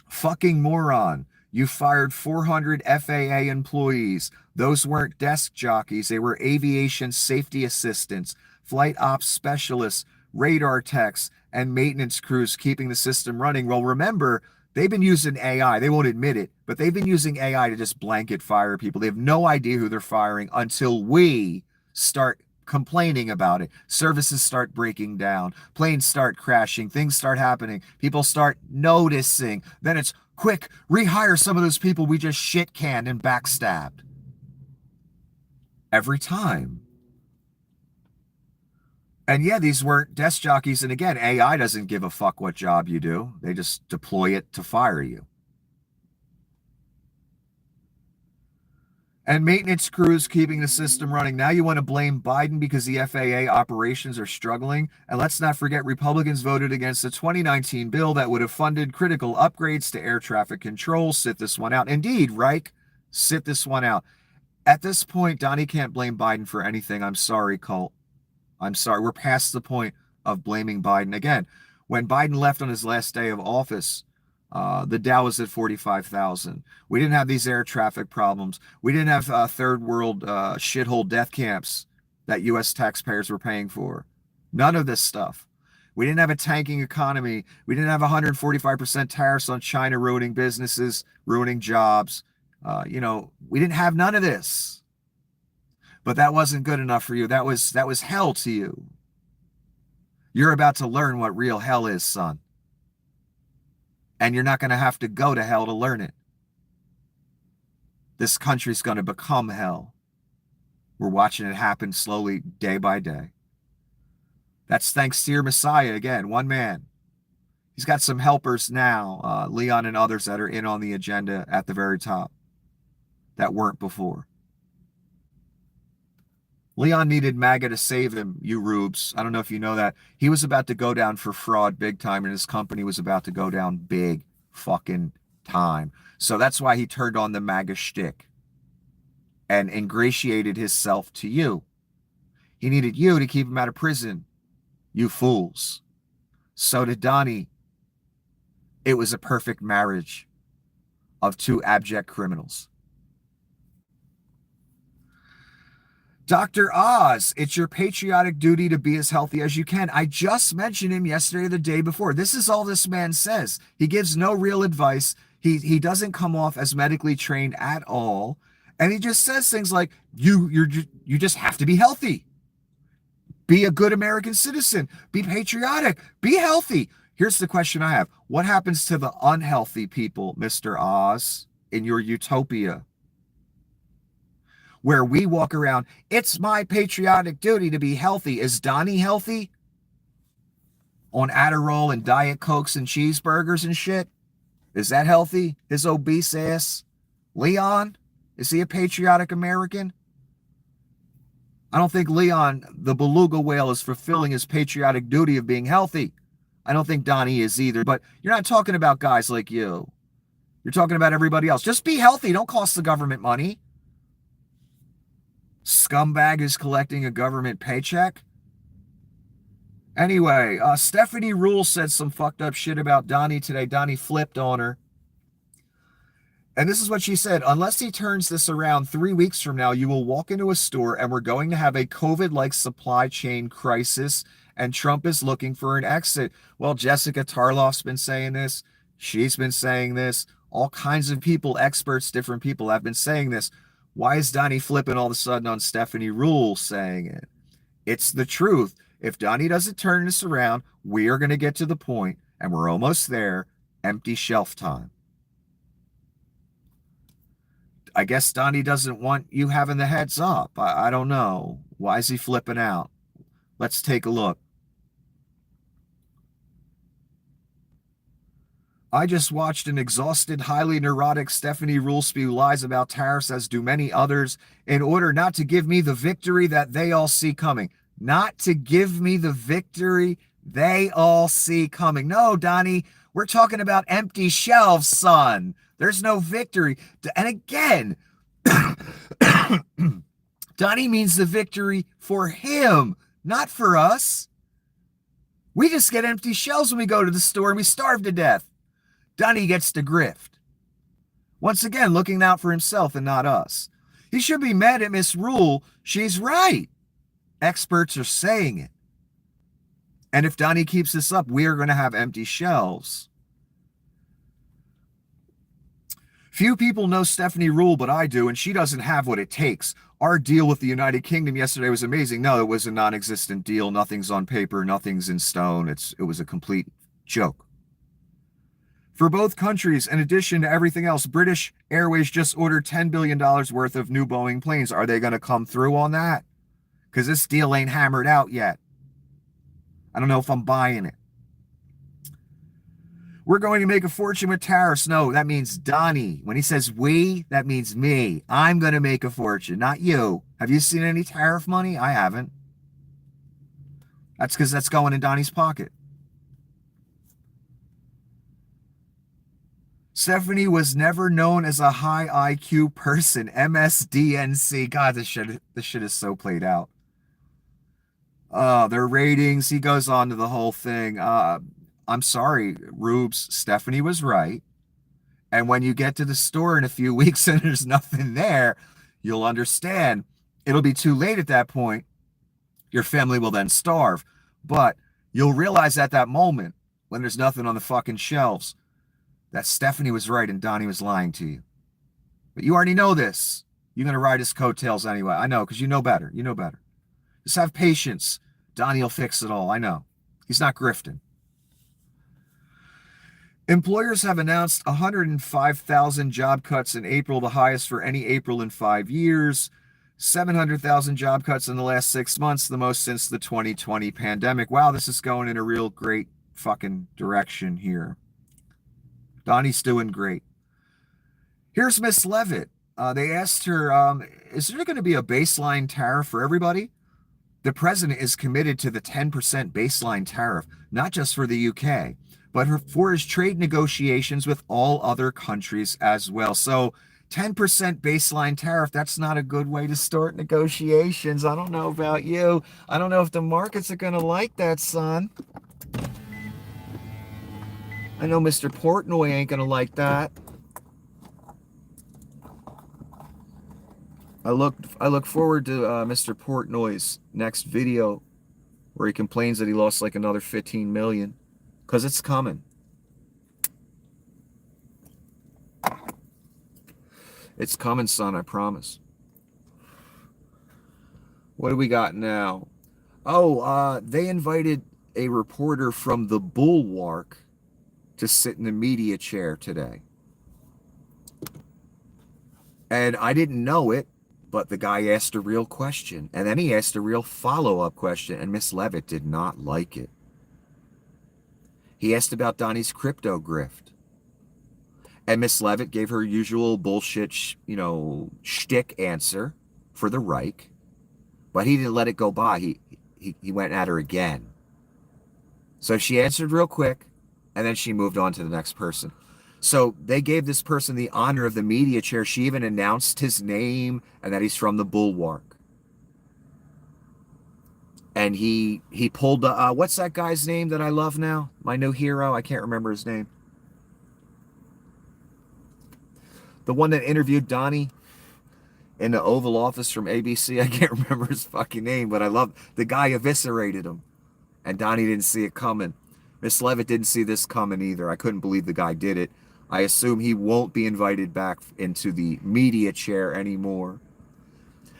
Fucking moron. You fired 400 FAA employees. Those weren't desk jockeys. They were aviation safety assistants, flight ops specialists, radar techs, and maintenance crews keeping the system running. Well, remember, they've been using AI. They won't admit it, but they've been using AI to just blanket fire people. They have no idea who they're firing until we start complaining about it. Services start breaking down. Planes start crashing. Things start happening. People start noticing. Then it's, quick, rehire some of those people we just shit-canned and backstabbed. Every time. And yeah, these weren't desk jockeys. And again, AI doesn't give a fuck what job you do. They just deploy it to fire you. and maintenance crews keeping the system running. Now you want to blame Biden because the FAA operations are struggling. And let's not forget, Republicans voted against the 2019 bill that would have funded critical upgrades to air traffic control. Sit this one out. Indeed, Reich, sit this one out. At this point, Donnie can't blame Biden for anything. I'm sorry, Colt. I'm sorry. We're past the point of blaming Biden. Again, when Biden left on his last day of office, the Dow was at 45,000. We didn't have these air traffic problems. We didn't have third world shithole death camps that U.S. taxpayers were paying for. None of this stuff. We didn't have a tanking economy. We didn't have 145% tariffs on China ruining businesses, ruining jobs. We didn't have none of this. But that wasn't good enough for you. That was hell to you. You're about to learn what real hell is, son. And you're not going to have to go to hell to learn it. This country's going to become hell. We're watching it happen slowly, day by day. That's thanks to your Messiah, again, one man. He's got some helpers now, Leon and others that are in on the agenda at the very top that weren't before. Leon needed MAGA to save him, you rubes. I don't know if you know that. He was about to go down for fraud big time, and his company was about to go down big fucking time. So that's why he turned on the MAGA shtick and ingratiated himself to you. He needed you to keep him out of prison, you fools. So did Donnie. It was a perfect marriage of two abject criminals. Dr. Oz, it's your patriotic duty to be as healthy as you can. I just mentioned him yesterday or the day before. This is all this man says. He gives no real advice. He doesn't come off as medically trained at all. And he just says things like, you just have to be healthy. Be a good American citizen. Be patriotic. Be healthy. Here's the question I have. What happens to the unhealthy people, Mr. Oz, in your utopia? Where we walk around, it's my patriotic duty to be healthy. Is Donnie healthy? On Adderall and Diet Cokes and cheeseburgers and shit? Is that healthy? His obese ass? Leon? Is he a patriotic American? I don't think Leon, the beluga whale, is fulfilling his patriotic duty of being healthy. I don't think Donnie is either. But you're not talking about guys like you. You're talking about everybody else. Just be healthy. Don't cost the government money. Scumbag is collecting a government paycheck. Anyway, Stephanie Rule said some fucked up shit about Donnie today. Donnie flipped on her. And this is what she said. Unless he turns this around 3 weeks from now, you will walk into a store and we're going to have a COVID-like supply chain crisis and Trump is looking for an exit. Well, Jessica Tarloff's been saying this. She's been saying this. All kinds of people, experts, different people have been saying this. Why is Donnie flipping all of a sudden on Stephanie Rule saying it? It's the truth. If Donnie doesn't turn this around, we are going to get to the point, and we're almost there, empty shelf time. I guess Donnie doesn't want you having the heads up. I don't know. Why is he flipping out? Let's take a look. I just watched an exhausted, highly neurotic Stephanie Rule spew lies about tariffs, as do many others, in order not to give me the victory that they all see coming. Not to give me the victory they all see coming. No, Donnie, we're talking about empty shelves, son. There's no victory. And again, Donnie means the victory for him, not for us. We just get empty shelves when we go to the store and we starve to death. Donnie gets the grift. Once again, looking out for himself and not us. He should be mad at Miss Rule. She's right. Experts are saying it. And if Donnie keeps this up, we are going to have empty shelves. Few people know Stephanie Rule, but I do, and she doesn't have what it takes. Our deal with the United Kingdom yesterday was amazing. No, it was a non-existent deal. Nothing's on paper. Nothing's in stone. It was a complete joke. For both countries, in addition to everything else, British Airways just ordered $10 billion worth of new Boeing planes. Are they going to come through on that? Because this deal ain't hammered out yet. I don't know if I'm buying it. We're going to make a fortune with tariffs. No, that means Donnie. When he says we, that means me. I'm going to make a fortune, not you. Have you seen any tariff money? I haven't. That's because that's going in Donnie's pocket. Stephanie was never known as a high IQ person. MSDNC. God, this shit is so played out. Their ratings. He goes on to the whole thing. I'm sorry, Rubes. Stephanie was right. And when you get to the store in a few weeks and there's nothing there, you'll understand. It'll be too late at that point. Your family will then starve. But you'll realize at that moment, when there's nothing on the fucking shelves, that Stephanie was right and Donnie was lying to you. But you already know this. You're going to ride his coattails anyway. I know, because you know better. You know better. Just have patience. Donnie will fix it all. I know. He's not grifting. Employers have announced 105,000 job cuts in April, the highest for any April in 5 years. 700,000 job cuts in the last 6 months, the most since the 2020 pandemic. Wow, this is going in a real great fucking direction here. Donnie's doing great. Here's Miss Levitt. They asked her, is there going to be a baseline tariff for everybody? The president is committed to the 10% baseline tariff, not just for the UK, but for his trade negotiations with all other countries as well. So 10% baseline tariff, that's not a good way to start negotiations. I don't know about you. I don't know if the markets are going to like that, son. I know Mr. Portnoy ain't going to like that. I look forward to Mr. Portnoy's next video where he complains that he lost like another 15 million, because it's coming. It's coming, son, I promise. What do we got now? Oh, they invited a reporter from the Bulwark to sit in the media chair today. And I didn't know it, but the guy asked a real question. And then he asked a real follow-up question, and Miss Levitt did not like it. He asked about Donnie's crypto grift. And Miss Levitt gave her usual bullshit, shtick answer for the Reich. But he didn't let it go by. He went at her again. So she answered real quick, and then she moved on to the next person. So they gave this person the honor of the media chair. She even announced his name and that he's from the Bulwark. And he pulled, what's that guy's name that I love now? My new hero? I can't remember his name. The one that interviewed Donnie in the Oval Office from ABC. I can't remember his fucking name, but I love the guy eviscerated him. And Donnie didn't see it coming. Miss Levitt didn't see this coming either. I couldn't believe the guy did it. I assume he won't be invited back into the media chair anymore.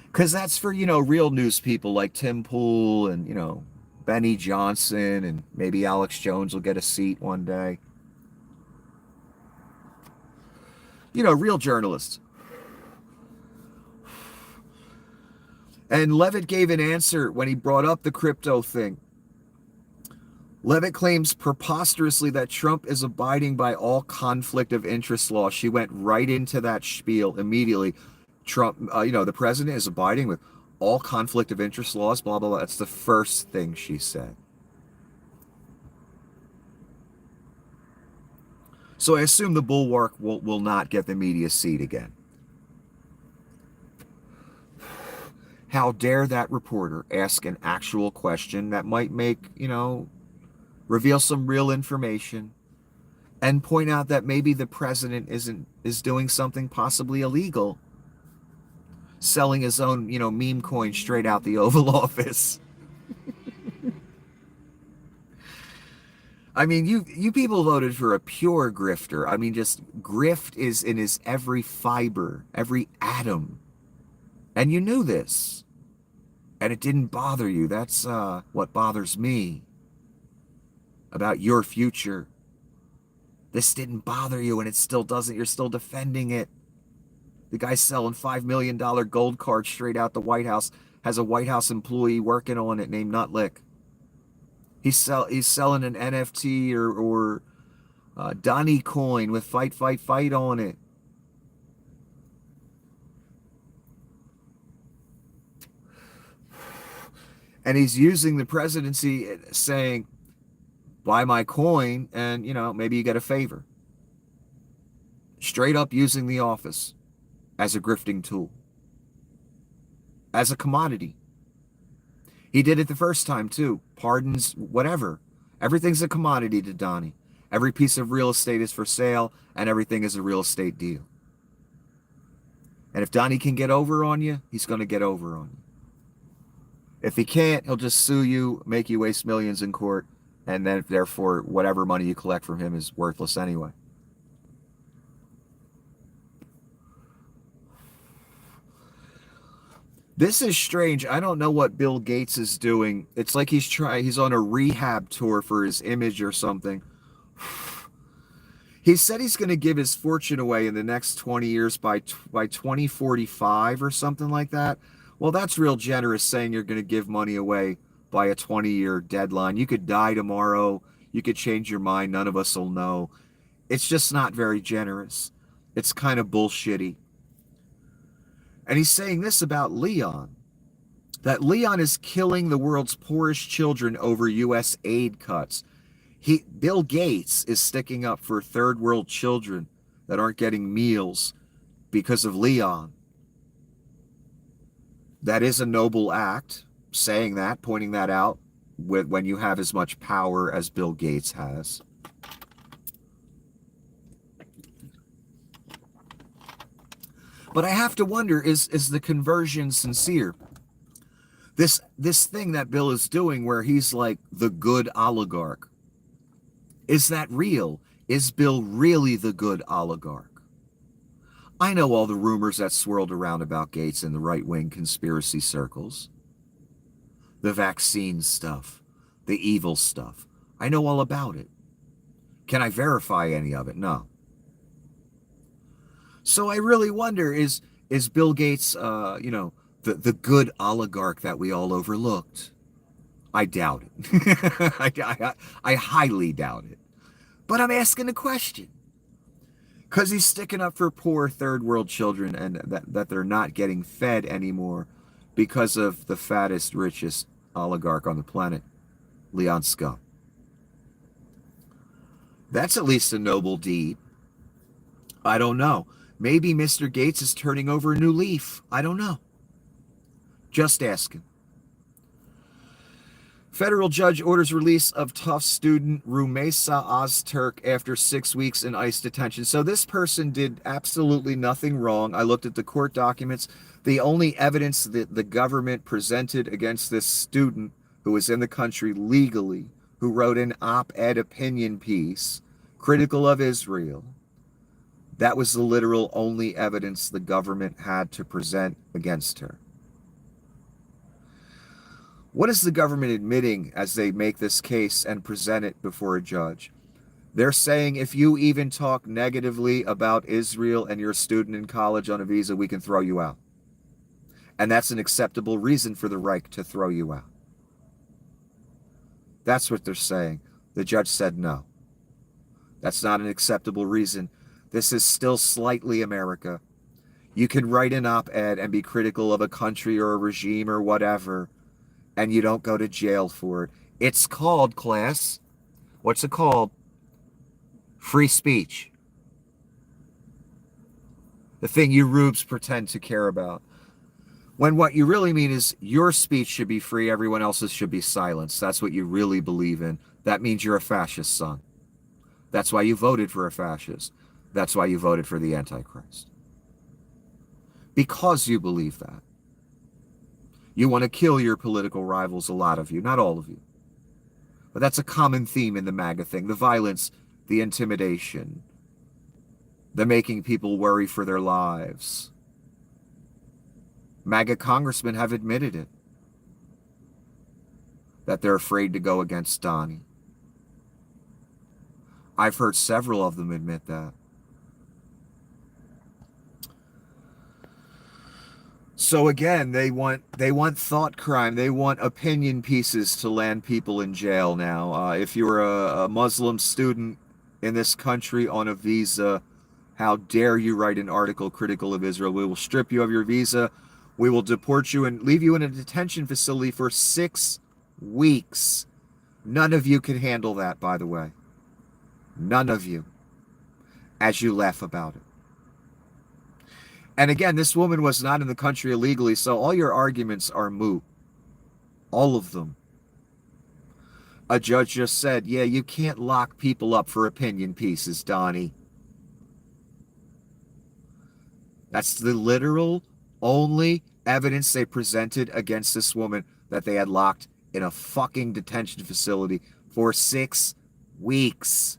Because that's for, real news people like Tim Pool and, Benny Johnson, and maybe Alex Jones will get a seat one day. Real journalists. And Levitt gave an answer when he brought up the crypto thing. Levitt claims preposterously that Trump is abiding by all conflict of interest laws. She went right into that spiel immediately. Trump, the president is abiding with all conflict of interest laws, blah, blah, blah. That's the first thing she said. So I assume the Bulwark will not get the media seat again. How dare that reporter ask an actual question that might make, reveal some real information and point out that maybe the president is doing something possibly illegal, selling his own, meme coin straight out the Oval Office. I mean, you people voted for a pure grifter. I mean, just grift is in his every fiber, every atom. And you knew this. And it didn't bother you. That's what bothers me about your future. This didn't bother you, and it still doesn't. You're still defending it. The guy's selling $5 million gold cards straight out the White House, has a White House employee working on it named Nutlick. He's selling an NFT or Donnie coin with fight, fight, fight on it. And he's using the presidency saying, buy my coin and, maybe you get a favor. Straight up using the office as a grifting tool, as a commodity. He did it the first time too. Pardons, whatever. Everything's a commodity to Donnie. Every piece of real estate is for sale and everything is a real estate deal. And if Donnie can get over on you, he's going to get over on you. If he can't, he'll just sue you, make you waste millions in court, and then therefore whatever money you collect from him is worthless anyway. This is strange. I don't know what Bill Gates is doing. It's like he's on a rehab tour for his image or something. He said he's going to give his fortune away in the next 20 years by 2045 or something like that. Well, that's real generous, saying you're going to give money away by a 20-year deadline. You could die tomorrow. You could change your mind. None of us will know. It's just not very generous. It's kind of bullshitty. And he's saying this about Leon, that Leon is killing the world's poorest children over U.S. aid cuts. Bill Gates is sticking up for third world children that aren't getting meals because of Leon. That is a noble act, saying that, pointing that out, when you have as much power as Bill Gates has. But I have to wonder, is the conversion sincere? This thing that Bill is doing where he's like the good oligarch, is that real? Is Bill really the good oligarch? I know all the rumors that swirled around about Gates in the right-wing conspiracy circles. The vaccine stuff, the evil stuff. I know all about it. Can I verify any of it? No. So I really wonder, is Bill Gates, the good oligarch that we all overlooked? I doubt it. I highly doubt it. But I'm asking a question. Because he's sticking up for poor third world children and that they're not getting fed anymore because of the fattest, richest oligarch on the planet, Leon Scum. That's at least a noble deed. I don't know. Maybe Mr. Gates is turning over a new leaf. I don't know. Just asking. Federal judge orders release of Tufts student Rumeysa Ozturk after 6 weeks in ICE detention. So this person did absolutely nothing wrong. I looked at the court documents. The only evidence that the government presented against this student who was in the country legally, who wrote an op-ed opinion piece critical of Israel, that was the literal only evidence the government had to present against her. What is the government admitting as they make this case and present it before a judge? They're saying if you even talk negatively about Israel and you're a student in college on a visa, we can throw you out. And that's an acceptable reason for the Reich to throw you out. That's what they're saying. The judge said no. That's not an acceptable reason. This is still slightly America. You can write an op-ed and be critical of a country or a regime or whatever, and you don't go to jail for it. It's called, class, what's it called? Free speech. The thing you rubes pretend to care about. When what you really mean is your speech should be free, everyone else's should be silenced. That's what you really believe in. That means you're a fascist, son. That's why you voted for a fascist. That's why you voted for the Antichrist. Because you believe that. You want to kill your political rivals, a lot of you, not all of you. But that's a common theme in the MAGA thing. The violence, the intimidation, the making people worry for their lives. MAGA congressmen have admitted it. That they're afraid to go against Donnie. I've heard several of them admit that. So again, they want thought crime. They want opinion pieces to land people in jail now. If you're a Muslim student in this country on a visa. How dare you write an article critical of Israel? We will strip you of your visa. We will deport you and leave you in a detention facility for 6 weeks. None of you can handle that, by the way. None of you, as you laugh about it. And again, this woman was not in the country illegally, so all your arguments are moot. All of them. A judge just said, yeah, you can't lock people up for opinion pieces, Donnie. That's the literal only evidence they presented against this woman, that they had locked in a fucking detention facility for 6 weeks.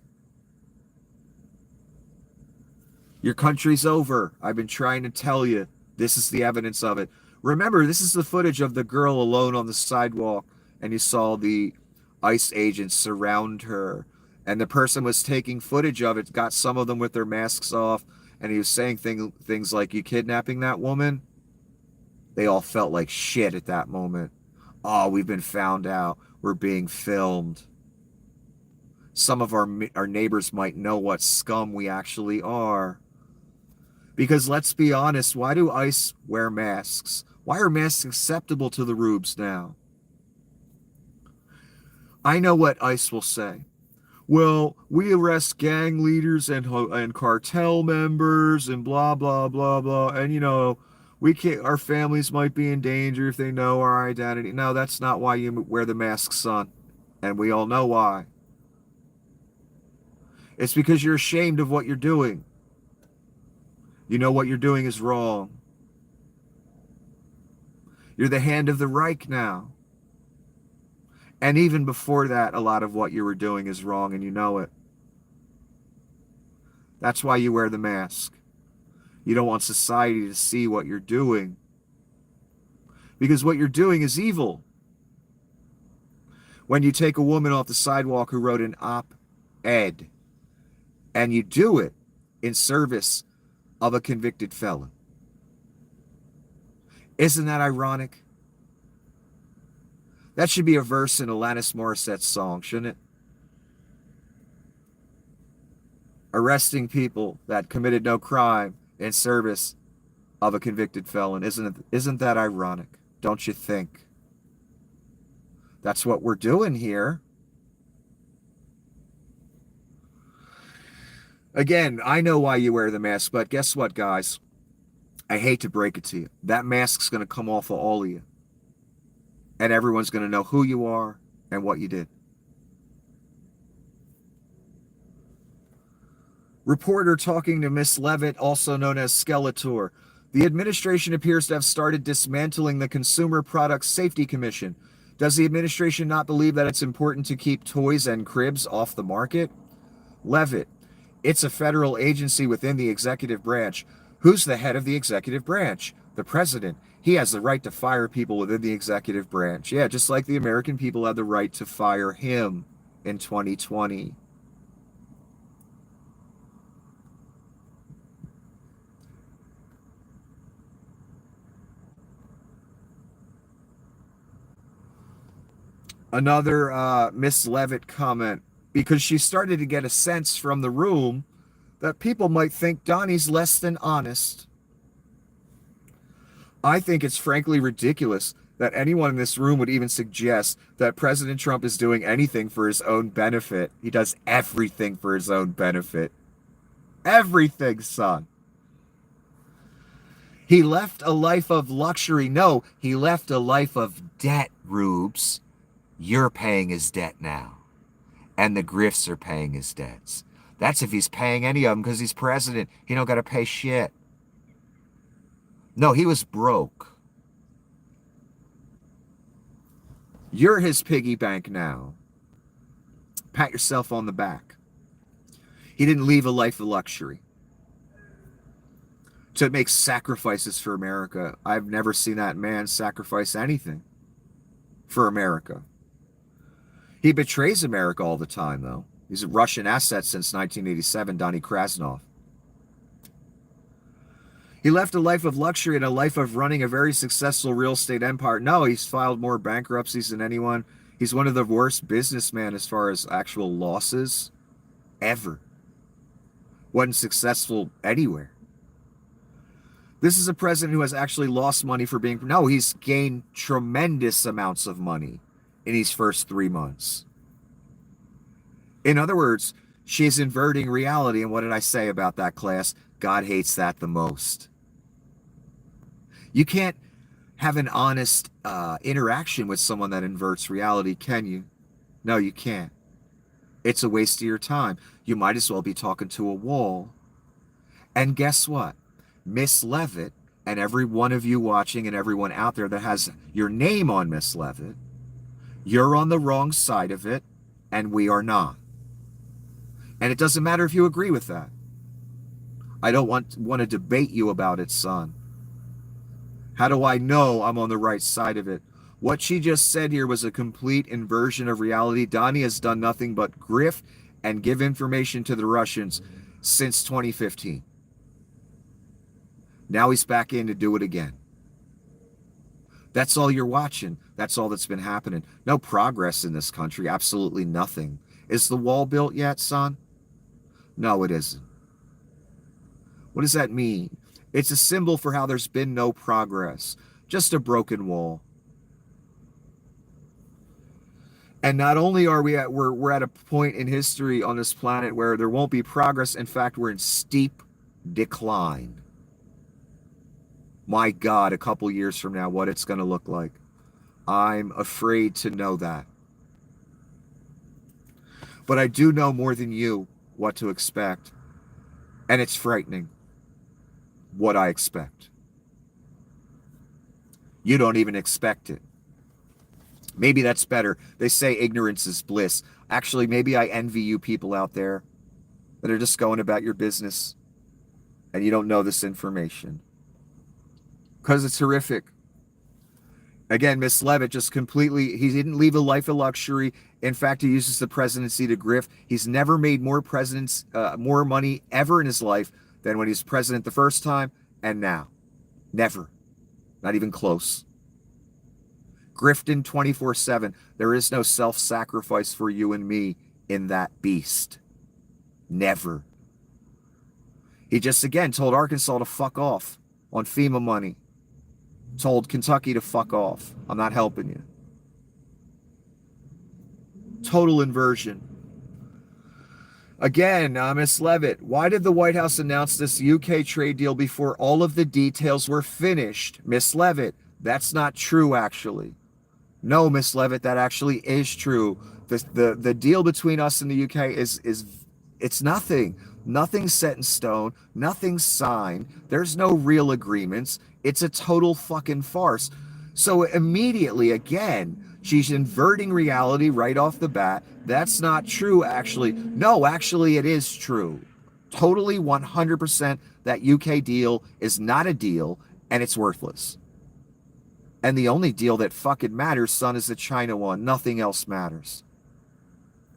Your country's over. I've been trying to tell you. This is the evidence of it. Remember, this is the footage of the girl alone on the sidewalk, and you saw the ICE agents surround her. And the person was taking footage of it, got some of them with their masks off, and he was saying things like, you kidnapping that woman? They all felt like shit at that moment. Oh, we've been found out. We're being filmed. Some of our neighbors might know what scum we actually are. Because let's be honest, why do ICE wear masks? Why are masks acceptable to the rubes now? I know what ICE will say. Well, we arrest gang leaders and cartel members and blah, blah, blah, blah. And, you know, we can't, our families might be in danger if they know our identity. No, that's not why you wear the mask, son. And we all know why. It's because you're ashamed of what you're doing. You know what you're doing is wrong. You're the hand of the Reich now. And even before that, a lot of what you were doing is wrong, and you know it. That's why you wear the mask. You don't want society to see what you're doing. Because what you're doing is evil. When you take a woman off the sidewalk who wrote an op-ed, and you do it in service of a convicted felon. Isn't that ironic? That should be a verse in Alanis Morissette's song, shouldn't it? Arresting people that committed no crime in service of a convicted felon. Isn't that ironic? Don't you think? That's what we're doing here. Again, I know why you wear the mask, but guess what, guys? I hate to break it to you. That mask's going to come off of all of you. And everyone's going to know who you are and what you did. Reporter talking to Miss Levitt, also known as Skeletor. The administration appears to have started dismantling the Consumer Product Safety Commission. Does the administration not believe that it's important to keep toys and cribs off the market? Levitt. It's a federal agency within the executive branch. Who's the head of the executive branch? The president. He has the right to fire people within the executive branch. Yeah, just like the American people had the right to fire him in 2020. Another Miss Levitt comment, because she started to get a sense from the room that people might think Donnie's less than honest. I think it's frankly ridiculous that anyone in this room would even suggest that President Trump is doing anything for his own benefit. He does everything for his own benefit. Everything, son. He left a life of luxury. No, he left a life of debt, Rubes. You're paying his debt now. And the grifts are paying his debts. That's if he's paying any of them, because he's president. He don't got to pay shit. No, he was broke. You're his piggy bank now. Pat yourself on the back. He didn't leave a life of luxury to make sacrifices for America. I've never seen that man sacrifice anything for America. He betrays America all the time, though. He's a Russian asset since 1987, Donnie Krasnov. He left a life of luxury and a life of running a very successful real estate empire. No, he's filed more bankruptcies than anyone. He's one of the worst businessmen as far as actual losses ever. Wasn't successful anywhere. This is a president who has actually lost money for being... No, he's gained tremendous amounts of money in these first 3 months. In other words, she's inverting reality. And what did I say about that, class? God hates that the most. You can't have an honest interaction with someone that inverts reality, can you? No, you can't. It's a waste of your time. You might as well be talking to a wall. And guess what? Miss Levitt, and every one of you watching and everyone out there that has your name on Miss Levitt, you're on the wrong side of it, and we are not. And it doesn't matter if you agree with that. I don't want to debate you about it, son. How do I know I'm on the right side of it? What she just said here was a complete inversion of reality. Donnie has done nothing but grift and give information to the Russians since 2015. Now he's back in to do it again. That's all you're watching. That's all that's been happening. No progress in this country. Absolutely nothing. Is the wall built yet, son? No, it isn't. What does that mean? It's a symbol for how there's been no progress. Just a broken wall. And not only are we're at a point in history on this planet where there won't be progress. In fact, we're in steep decline. My God, a couple years from now, what it's going to look like. I'm afraid to know that. But I do know more than you what to expect. And it's frightening what I expect. You don't even expect it. Maybe that's better. They say ignorance is bliss. Actually, maybe I envy you people out there that are just going about your business and you don't know this information. Because it's horrific. Again, Miss Levitt just completely, he didn't leave a life of luxury. In fact, he uses the presidency to grift. He's never made more money ever in his life than when he was president the first time and now. Never. Not even close. Grifting 24/7. There is no self-sacrifice for you and me in that beast. Never. He just, again, told Arkansas to fuck off on FEMA money. Told Kentucky to fuck off. I'm not helping you. Total inversion. Again, Miss Levitt, why did the White House announce this UK trade deal before all of the details were finished? Miss Levitt, that's not true, actually. No, Miss Levitt, that actually is true. The deal between us and the UK is it's nothing. Nothing's set in stone. Nothing's signed. There's no real agreements. It's a total fucking farce. So immediately, again, she's inverting reality right off the bat. That's not true, actually. No, actually, it is true. Totally 100% that UK deal is not a deal, and it's worthless. And the only deal that fucking matters, son, is the China one. Nothing else matters.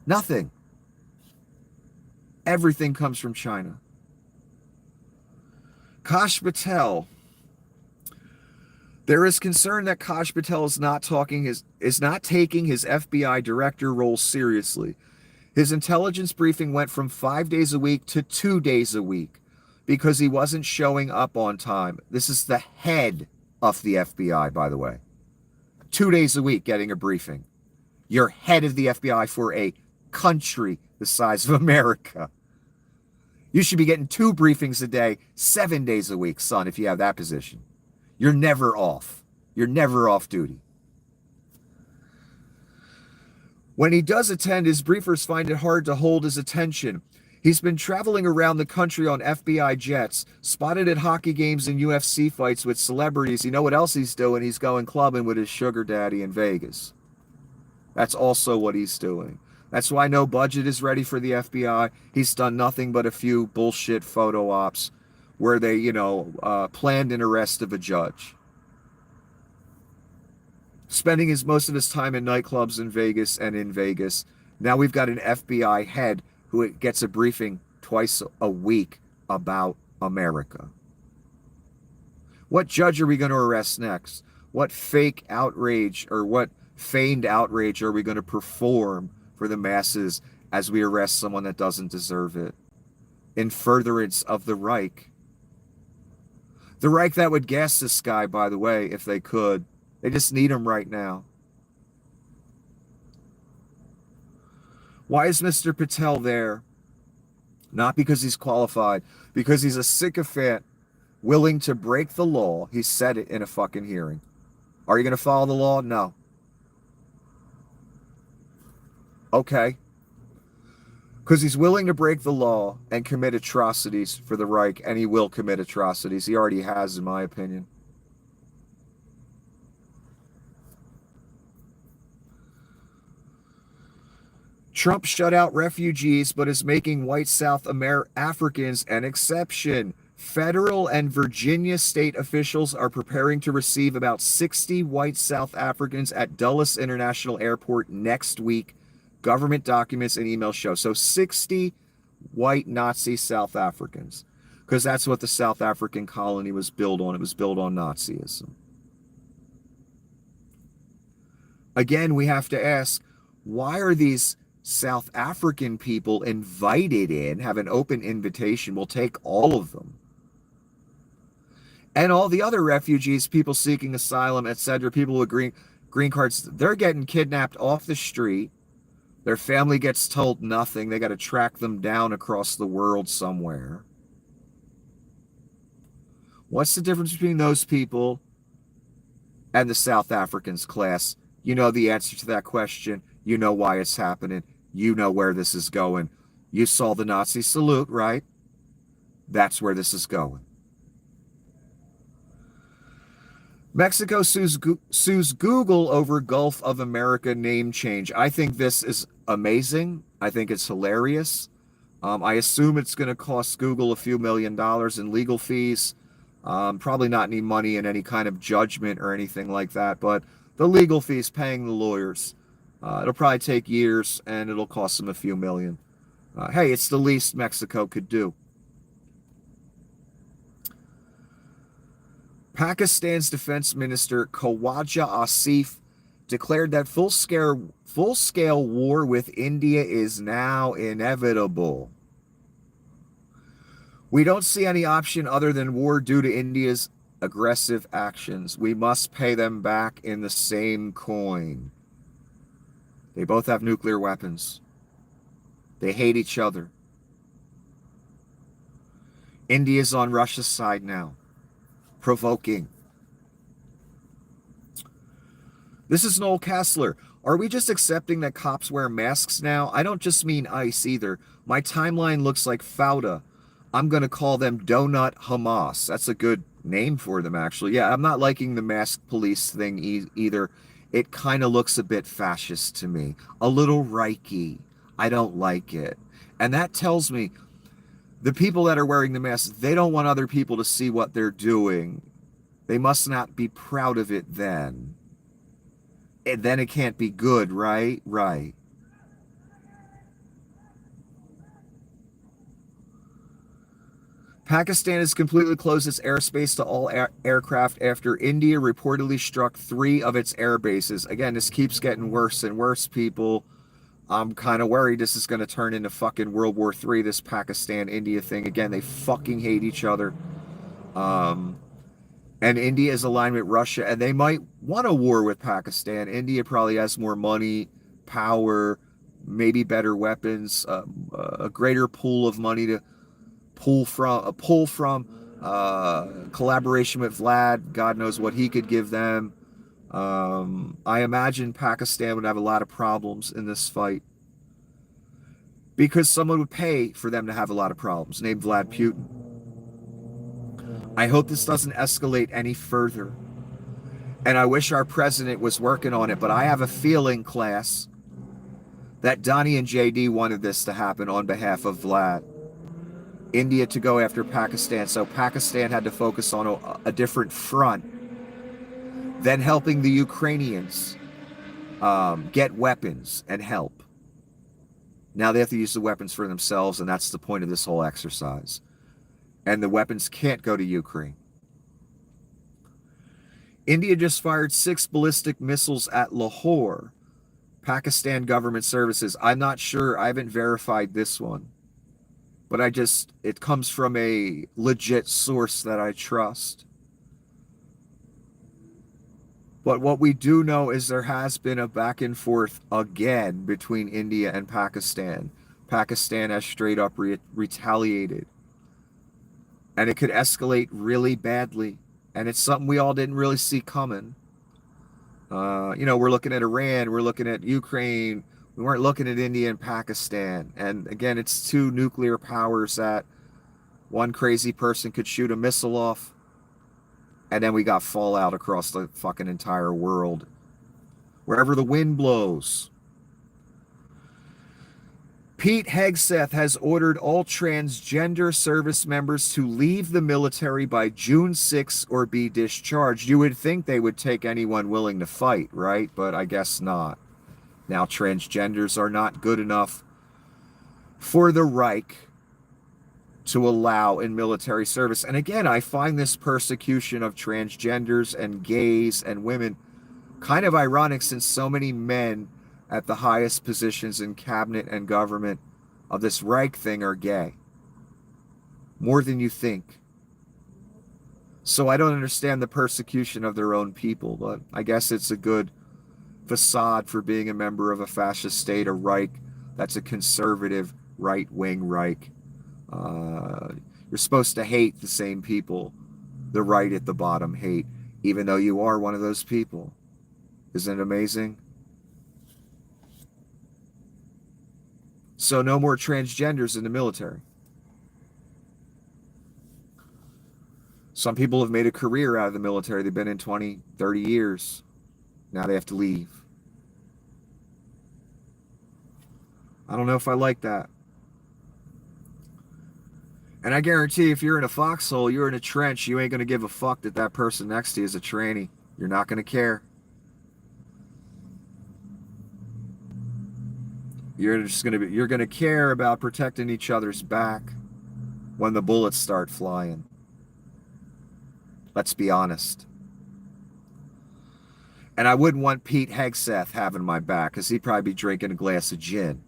Nothing. Everything comes from China. Kash Patel. There is concern that Kash Patel is not taking his FBI director role seriously. His intelligence briefing went from 5 days a week to 2 days a week because he wasn't showing up on time. This is the head of the FBI, by the way. 2 days a week getting a briefing. You're head of the FBI for a country the size of America. You should be getting 2 briefings a day, 7 days a week, son, if you have that position. You're never off. You're never off duty. When he does attend, his briefers find it hard to hold his attention. He's been traveling around the country on FBI jets, spotted at hockey games and UFC fights with celebrities. You know what else he's doing? He's going clubbing with his sugar daddy in Vegas. That's also what he's doing. That's why no budget is ready for the FBI. He's done nothing but a few bullshit photo ops where they, planned an arrest of a judge. Spending most of his time in nightclubs in Vegas and in Vegas. Now we've got an FBI head who gets a briefing twice a week about America. What judge are we going to arrest next? What fake outrage or what feigned outrage are we going to perform for the masses as we arrest someone that doesn't deserve it? in furtherance of the Reich. The Reich that would gas this guy, by the way, if they could. They just need him right now. Why is Mr. Patel there? Not because he's qualified, because he's a sycophant willing to break the law. He said it in a fucking hearing. Are you going to follow the law? No. Okay. Because he's willing to break the law and commit atrocities for the Reich, and he will commit atrocities. He already has, in my opinion. Trump shut out refugees, but is making white South Africans an exception. Federal and Virginia state officials are preparing to receive about 60 white South Africans at Dulles International Airport next week. Government documents and emails show. So 60 white Nazi South Africans, because that's what the South African colony was built on. It was built on Nazism. Again, we have to ask, why are these South African people invited in, have an open invitation? We'll take all of them. And all the other refugees, people seeking asylum, etc., people with green cards, they're getting kidnapped off the street. Their family gets told nothing. They got to track them down across the world somewhere. What's the difference between those people and the South Africans, class? You know the answer to that question. You know why it's happening. You know where this is going. You saw the Nazi salute, right? That's where this is going. Mexico sues Google over Gulf of America name change. I think this is amazing. I think it's hilarious. I assume it's going to cost Google a few $1 million in legal fees. Probably not any money in any kind of judgment or anything like that, but the legal fees, paying the lawyers. It'll probably take years, and it'll cost them a few million. Hey, it's the least Mexico could do. Pakistan's defense minister Khawaja Asif declared that full-scale war with India is now inevitable. We don't see any option other than war due to India's aggressive actions. We must pay them back in the same coin. They both have nuclear weapons. They hate each other. India's on Russia's side now. Provoking. This is Noel Kassler. Are we just accepting that cops wear masks now? I don't just mean ICE either. My timeline looks like Fauda. I'm going to call them Donut Hamas. That's a good name for them, actually. Yeah, I'm not liking the masked police thing either. It kind of looks a bit fascist to me. A little Reiki. I don't like it. And that tells me the people that are wearing the masks, they don't want other people to see what they're doing. They must not be proud of it then. And then it can't be good, right? Right. Pakistan has completely closed its airspace to all aircraft after India reportedly struck 3 of its air bases. Again, this keeps getting worse and worse, people. I'm kind of worried this is going to turn into fucking World War III, this Pakistan-India thing. Again, they fucking hate each other. And India is aligned with Russia, and they might want a war with Pakistan. India probably has more money, power, maybe better weapons, a greater pool of money to pull from, collaboration with Vlad. God knows what he could give them. I imagine Pakistan would have a lot of problems in this fight because someone would pay for them to have a lot of problems, named Vlad Putin. I hope this doesn't escalate any further. And I wish our president was working on it, but I have a feeling, class, that Donnie and JD wanted this to happen on behalf of Vlad. India to go after Pakistan, so Pakistan had to focus on a different front than helping the Ukrainians get weapons and help. Now they have to use the weapons for themselves, and that's the point of this whole exercise. And the weapons can't go to Ukraine. India just fired 6 ballistic missiles at Lahore. Pakistan government services. I'm not sure. I haven't verified this one. but it comes from a legit source that I trust. But what we do know is there has been a back and forth again between India and Pakistan. Pakistan has straight up retaliated. And it could escalate really badly. And it's something we all didn't really see coming. We're looking at Iran, we're looking at Ukraine. We weren't looking at India and Pakistan. And again, it's two nuclear powers that one crazy person could shoot a missile off. And then we got fallout across the fucking entire world. Wherever the wind blows. Pete Hegseth has ordered all transgender service members to leave the military by June 6 or be discharged. You would think they would take anyone willing to fight, right? But I guess not. Now, transgenders are not good enough for the Reich to allow in military service. And again, I find this persecution of transgenders and gays and women kind of ironic, since so many men at the highest positions in cabinet and government of this Reich thing are gay. More than you think. So I don't understand the persecution of their own people, but I guess it's a good facade for being a member of a fascist state, a Reich that's a conservative right-wing Reich. You're supposed to hate the same people the right at the bottom hate, even though you are one of those people. Isn't it amazing? So no more transgenders in the military. Some people have made a career out of the military. They've been in 20, 30 years. Now they have to leave. I don't know if I like that. And I guarantee if you're in a foxhole, you're in a trench, you ain't going to give a fuck that that person next to you is a tranny. You're not going to care. You're going to care about protecting each other's back when the bullets start flying. Let's be honest. And I wouldn't want Pete Hegseth having my back, because he'd probably be drinking a glass of gin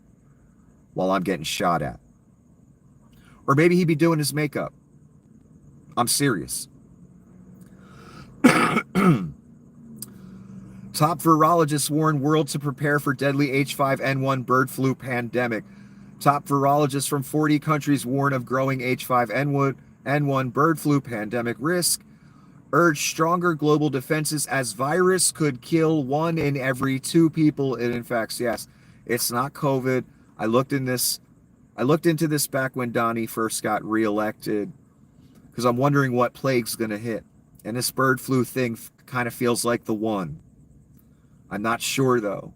while I'm getting shot at. Or maybe he'd be doing his makeup. I'm serious. Top virologists warn world to prepare for deadly H5N1 bird flu pandemic. Top virologists from 40 countries warn of growing H5N1 bird flu pandemic risk. Urge stronger global defenses as virus could kill 1 in every 2 people it infects. Yes, it's not COVID. I looked into this back when Donnie first got reelected, because I'm wondering what plague's going to hit. And this bird flu thing kind of feels like the one. I'm not sure, though.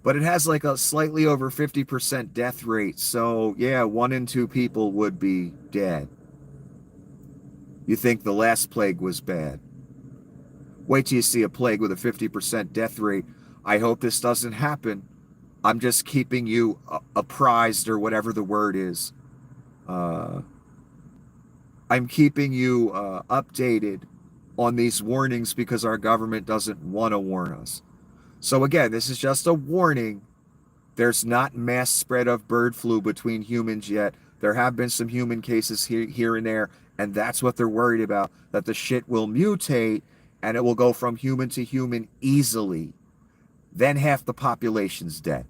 But it has like a slightly over 50% death rate. So, yeah, 1 in 2 people would be dead. You think the last plague was bad. Wait till you see a plague with a 50% death rate. I hope this doesn't happen. I'm just keeping you apprised, or whatever the word is. I'm keeping you updated on these warnings because our government doesn't want to warn us. So again, this is just a warning. There's not mass spread of bird flu between humans yet. There have been some human cases here and there, and that's what they're worried about, that the shit will mutate and it will go from human to human easily. Then half the population's dead.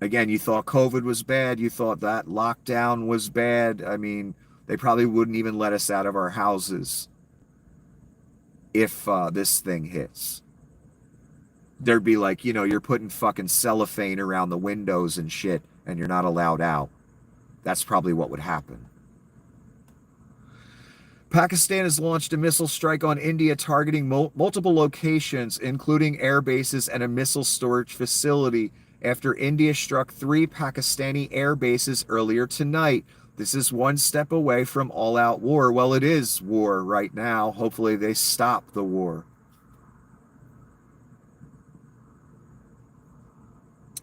Again, you thought COVID was bad. You thought that lockdown was bad. I mean, they probably wouldn't even let us out of our houses if this thing hits. There'd be like, you're putting fucking cellophane around the windows and shit, and you're not allowed out. That's probably what would happen. Pakistan has launched a missile strike on India targeting multiple locations, including air bases and a missile storage facility, after India struck 3 Pakistani air bases earlier tonight. This is one step away from all-out war. Well, it is war right now. Hopefully they stop the war.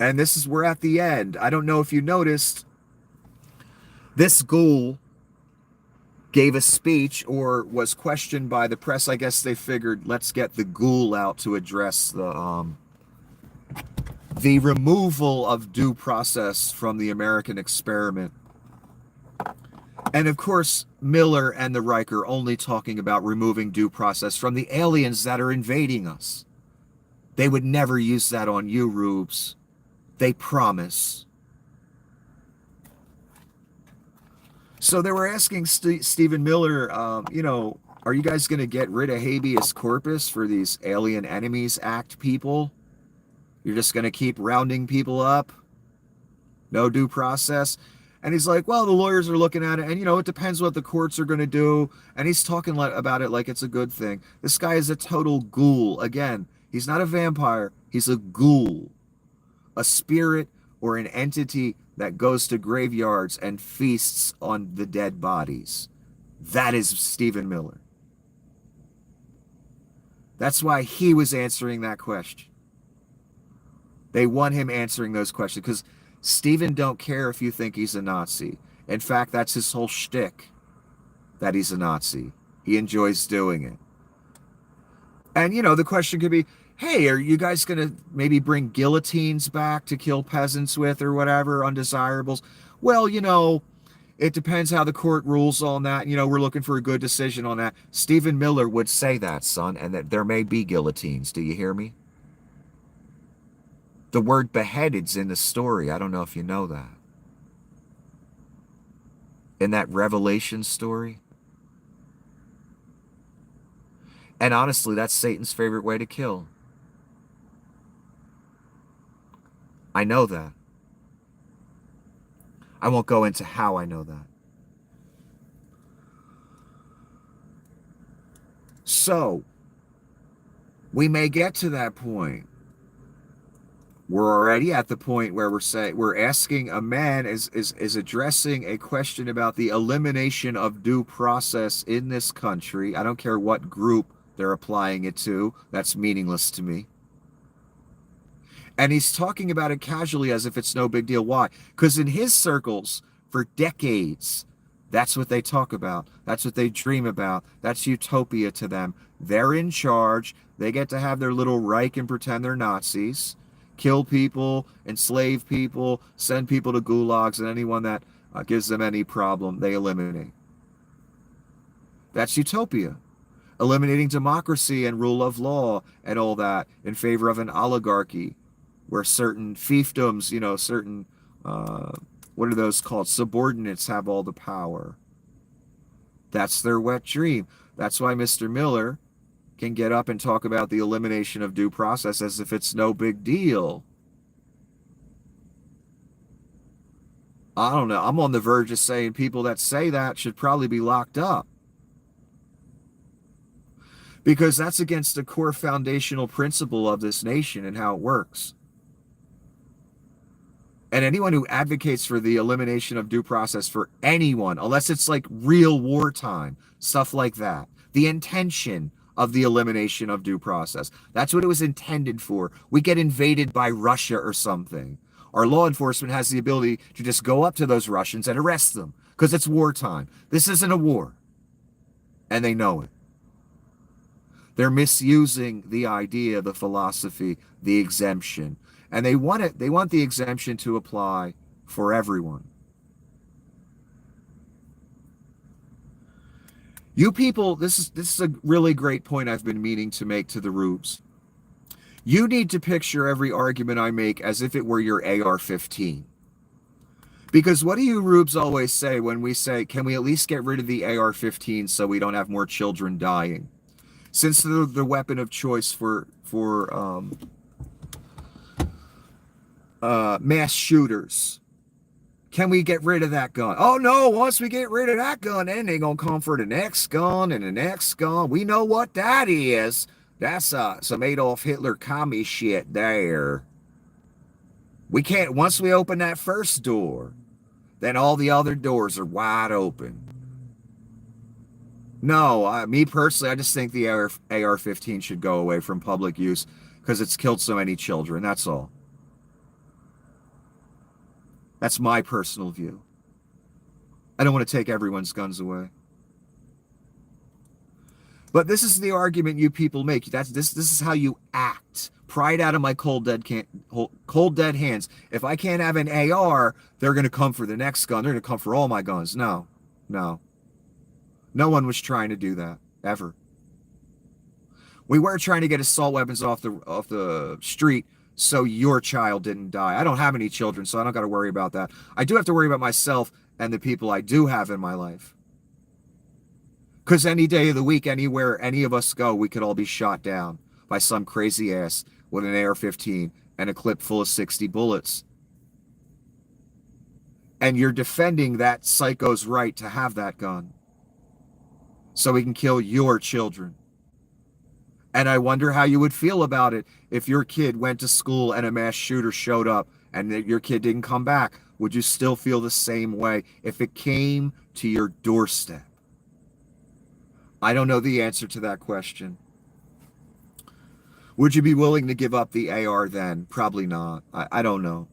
And we're at the end. I don't know if you noticed, this ghoul gave a speech or was questioned by the press. I guess they figured, let's get the ghoul out to address the the removal of due process from the American experiment. And of course, Miller and the Reich are only talking about removing due process from the aliens that are invading us. They would never use that on you, Rubes. They promise. So they were asking Stephen Miller, are you guys going to get rid of habeas corpus for these Alien Enemies Act people? You're just going to keep rounding people up? No due process? And he's like, well, the lawyers are looking at it, and, it depends what the courts are going to do. And he's talking about it like it's a good thing. This guy is a total ghoul. Again, he's not a vampire. He's a ghoul, a spirit or an entity that goes to graveyards and feasts on the dead bodies. That is Stephen Miller. That's why he was answering that question. They want him answering those questions because Stephen don't care if you think he's a Nazi. In fact, that's his whole shtick, that he's a Nazi. He enjoys doing it. And, the question could be, hey, are you guys going to maybe bring guillotines back to kill peasants with or whatever, undesirables? Well, it depends how the court rules on that. We're looking for a good decision on that. Stephen Miller would say that, son, and that there may be guillotines. Do you hear me? The word beheaded's in the story. I don't know if you know that. In that Revelation story. And honestly, that's Satan's favorite way to kill. I know that. I won't go into how I know that. So, we may get to that point. We're already at the point where we're asking a man is addressing a question about the elimination of due process in this country. I don't care what group they're applying it to. That's meaningless to me. And he's talking about it casually as if it's no big deal. Why? Because in his circles, for decades, that's what they talk about. That's what they dream about. That's utopia to them. They're in charge. They get to have their little Reich and pretend they're Nazis, kill people, enslave people, send people to gulags, and anyone that gives them any problem, they eliminate. That's utopia. Eliminating democracy and rule of law and all that in favor of an oligarchy, where certain fiefdoms, certain, what are those called? Subordinates have all the power. That's their wet dream. That's why Mr. Miller can get up and talk about the elimination of due process as if it's no big deal. I don't know. I'm on the verge of saying people that say that should probably be locked up. Because that's against the core foundational principle of this nation and how it works. And anyone who advocates for the elimination of due process for anyone, unless it's like real wartime, stuff like that, the intention of the elimination of due process, that's what it was intended for. We get invaded by Russia or something. Our law enforcement has the ability to just go up to those Russians and arrest them because it's wartime. This isn't a war. And they know it. They're misusing the idea, the philosophy, the exemption. And they want the exemption to apply for everyone. You people, this is a really great point I've been meaning to make to the Rubes. You need to picture every argument I make as if it were your AR-15. Because what do you Rubes always say when we say, can we at least get rid of the AR-15 so we don't have more children dying? Since they're the weapon of choice for mass shooters, can we get rid of that gun? Oh no, once we get rid of that gun, then they're gonna come for the next gun and the next gun. We know what that is. That's some Adolf Hitler commie shit there. We can't, once we open that first door, then all the other doors are wide open. No, me personally, I just think the AR-15 should go away from public use because it's killed so many children. That's all. That's my personal view. I don't want to take everyone's guns away. But this is the argument you people make. This is how you act Pry it out of my cold dead hands. If I can't have an AR, they're going to come for the next gun. They're going to come for all my guns. No. No one was trying to do that ever. We were trying to get assault weapons off the street so your child didn't die. I don't have any children, so I don't got to worry about that. I do have to worry about myself and the people I do have in my life. Because any day of the week, anywhere any of us go, we could all be shot down by some crazy ass with an AR-15 and a clip full of 60 bullets. And you're defending that psycho's right to have that gun so he can kill your children. And I wonder how you would feel about it if your kid went to school and a mass shooter showed up and your kid didn't come back. Would you still feel the same way if it came to your doorstep? I don't know the answer to that question. Would you be willing to give up the AR then? Probably not. I don't know.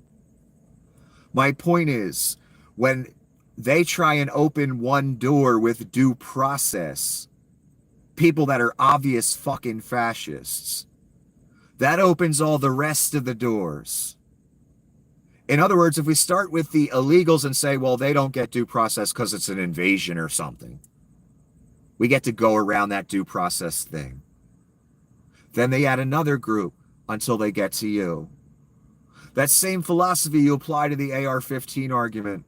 My point is, when they try and open one door with due process, people that are obvious fucking fascists, that opens all the rest of the doors. In other words, if we start with the illegals and say, well, they don't get due process because it's an invasion or something, we get to go around that due process thing. Then they add another group until they get to you. That same philosophy you apply to the AR-15 argument.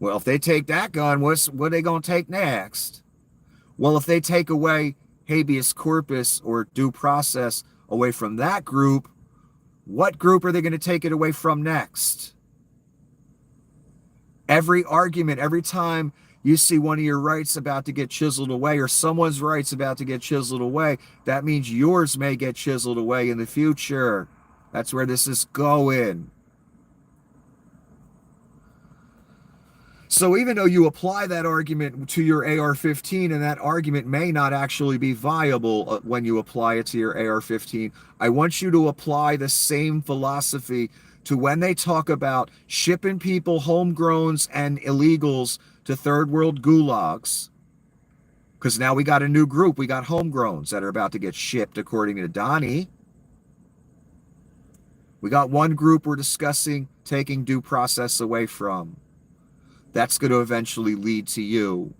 Well, if they take that gun, what are they going to take next? Well, if they take away habeas corpus or due process away from that group, what group are they going to take it away from next? Every argument, every time you see one of your rights about to get chiseled away or someone's rights about to get chiseled away, that means yours may get chiseled away in the future. That's where this is going. So even though you apply that argument to your AR-15 and that argument may not actually be viable when you apply it to your AR-15, I want you to apply the same philosophy to when they talk about shipping people, homegrowns and illegals to third world gulags. Because now we got a new group. We got homegrowns that are about to get shipped, according to Donnie. We got one group we're discussing taking due process away from. That's going to eventually lead to you.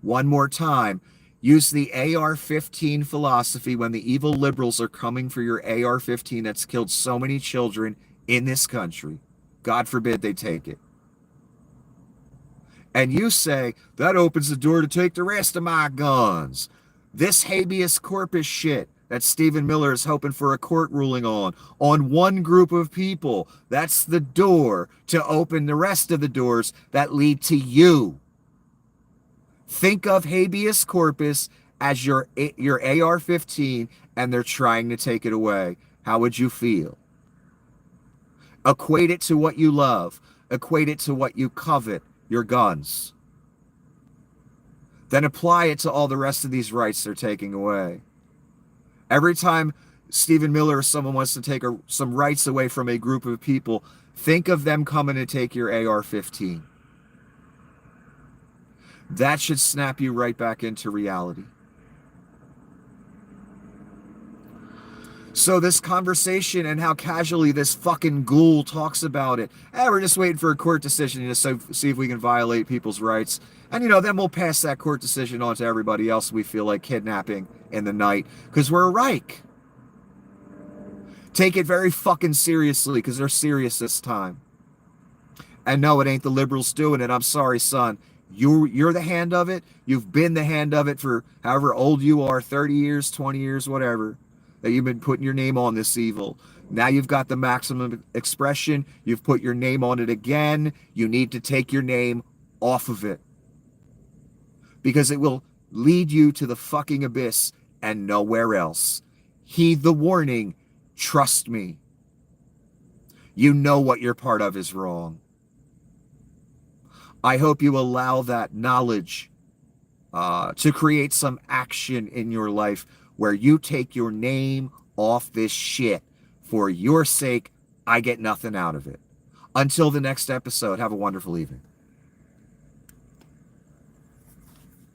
One more time, use the AR-15 philosophy when the evil liberals are coming for your AR-15 that's killed so many children in this country. God forbid they take it. And you say, that opens the door to take the rest of my guns. This habeas corpus shit that Stephen Miller is hoping for a court ruling on one group of people, that's the door to open the rest of the doors that lead to you. Think of habeas corpus as your AR-15 and they're trying to take it away. How would you feel? Equate it to what you love. Equate it to what you covet, your guns. Then apply it to all the rest of these rights they're taking away. Every time Stephen Miller or someone wants to take some rights away from a group of people, think of them coming to take your AR-15. That should snap you right back into reality. So this conversation and how casually this fucking ghoul talks about it. We're just waiting for a court decision to see if we can violate people's rights. And, then we'll pass that court decision on to everybody else we feel like kidnapping in the night. Because we're a Reich. Take it very fucking seriously because they're serious this time. And no, it ain't the liberals doing it. I'm sorry, son. You're the hand of it. You've been the hand of it for however old you are, 30 years, 20 years, whatever, that you've been putting your name on this evil. Now you've got the maximum expression. You've put your name on it again. You need to take your name off of it. Because it will lead you to the fucking abyss and nowhere else. Heed the warning. Trust me. You know what you're part of is wrong. I hope you allow that knowledge to create some action in your life where you take your name off this shit. For your sake, I get nothing out of it. Until the next episode, have a wonderful evening.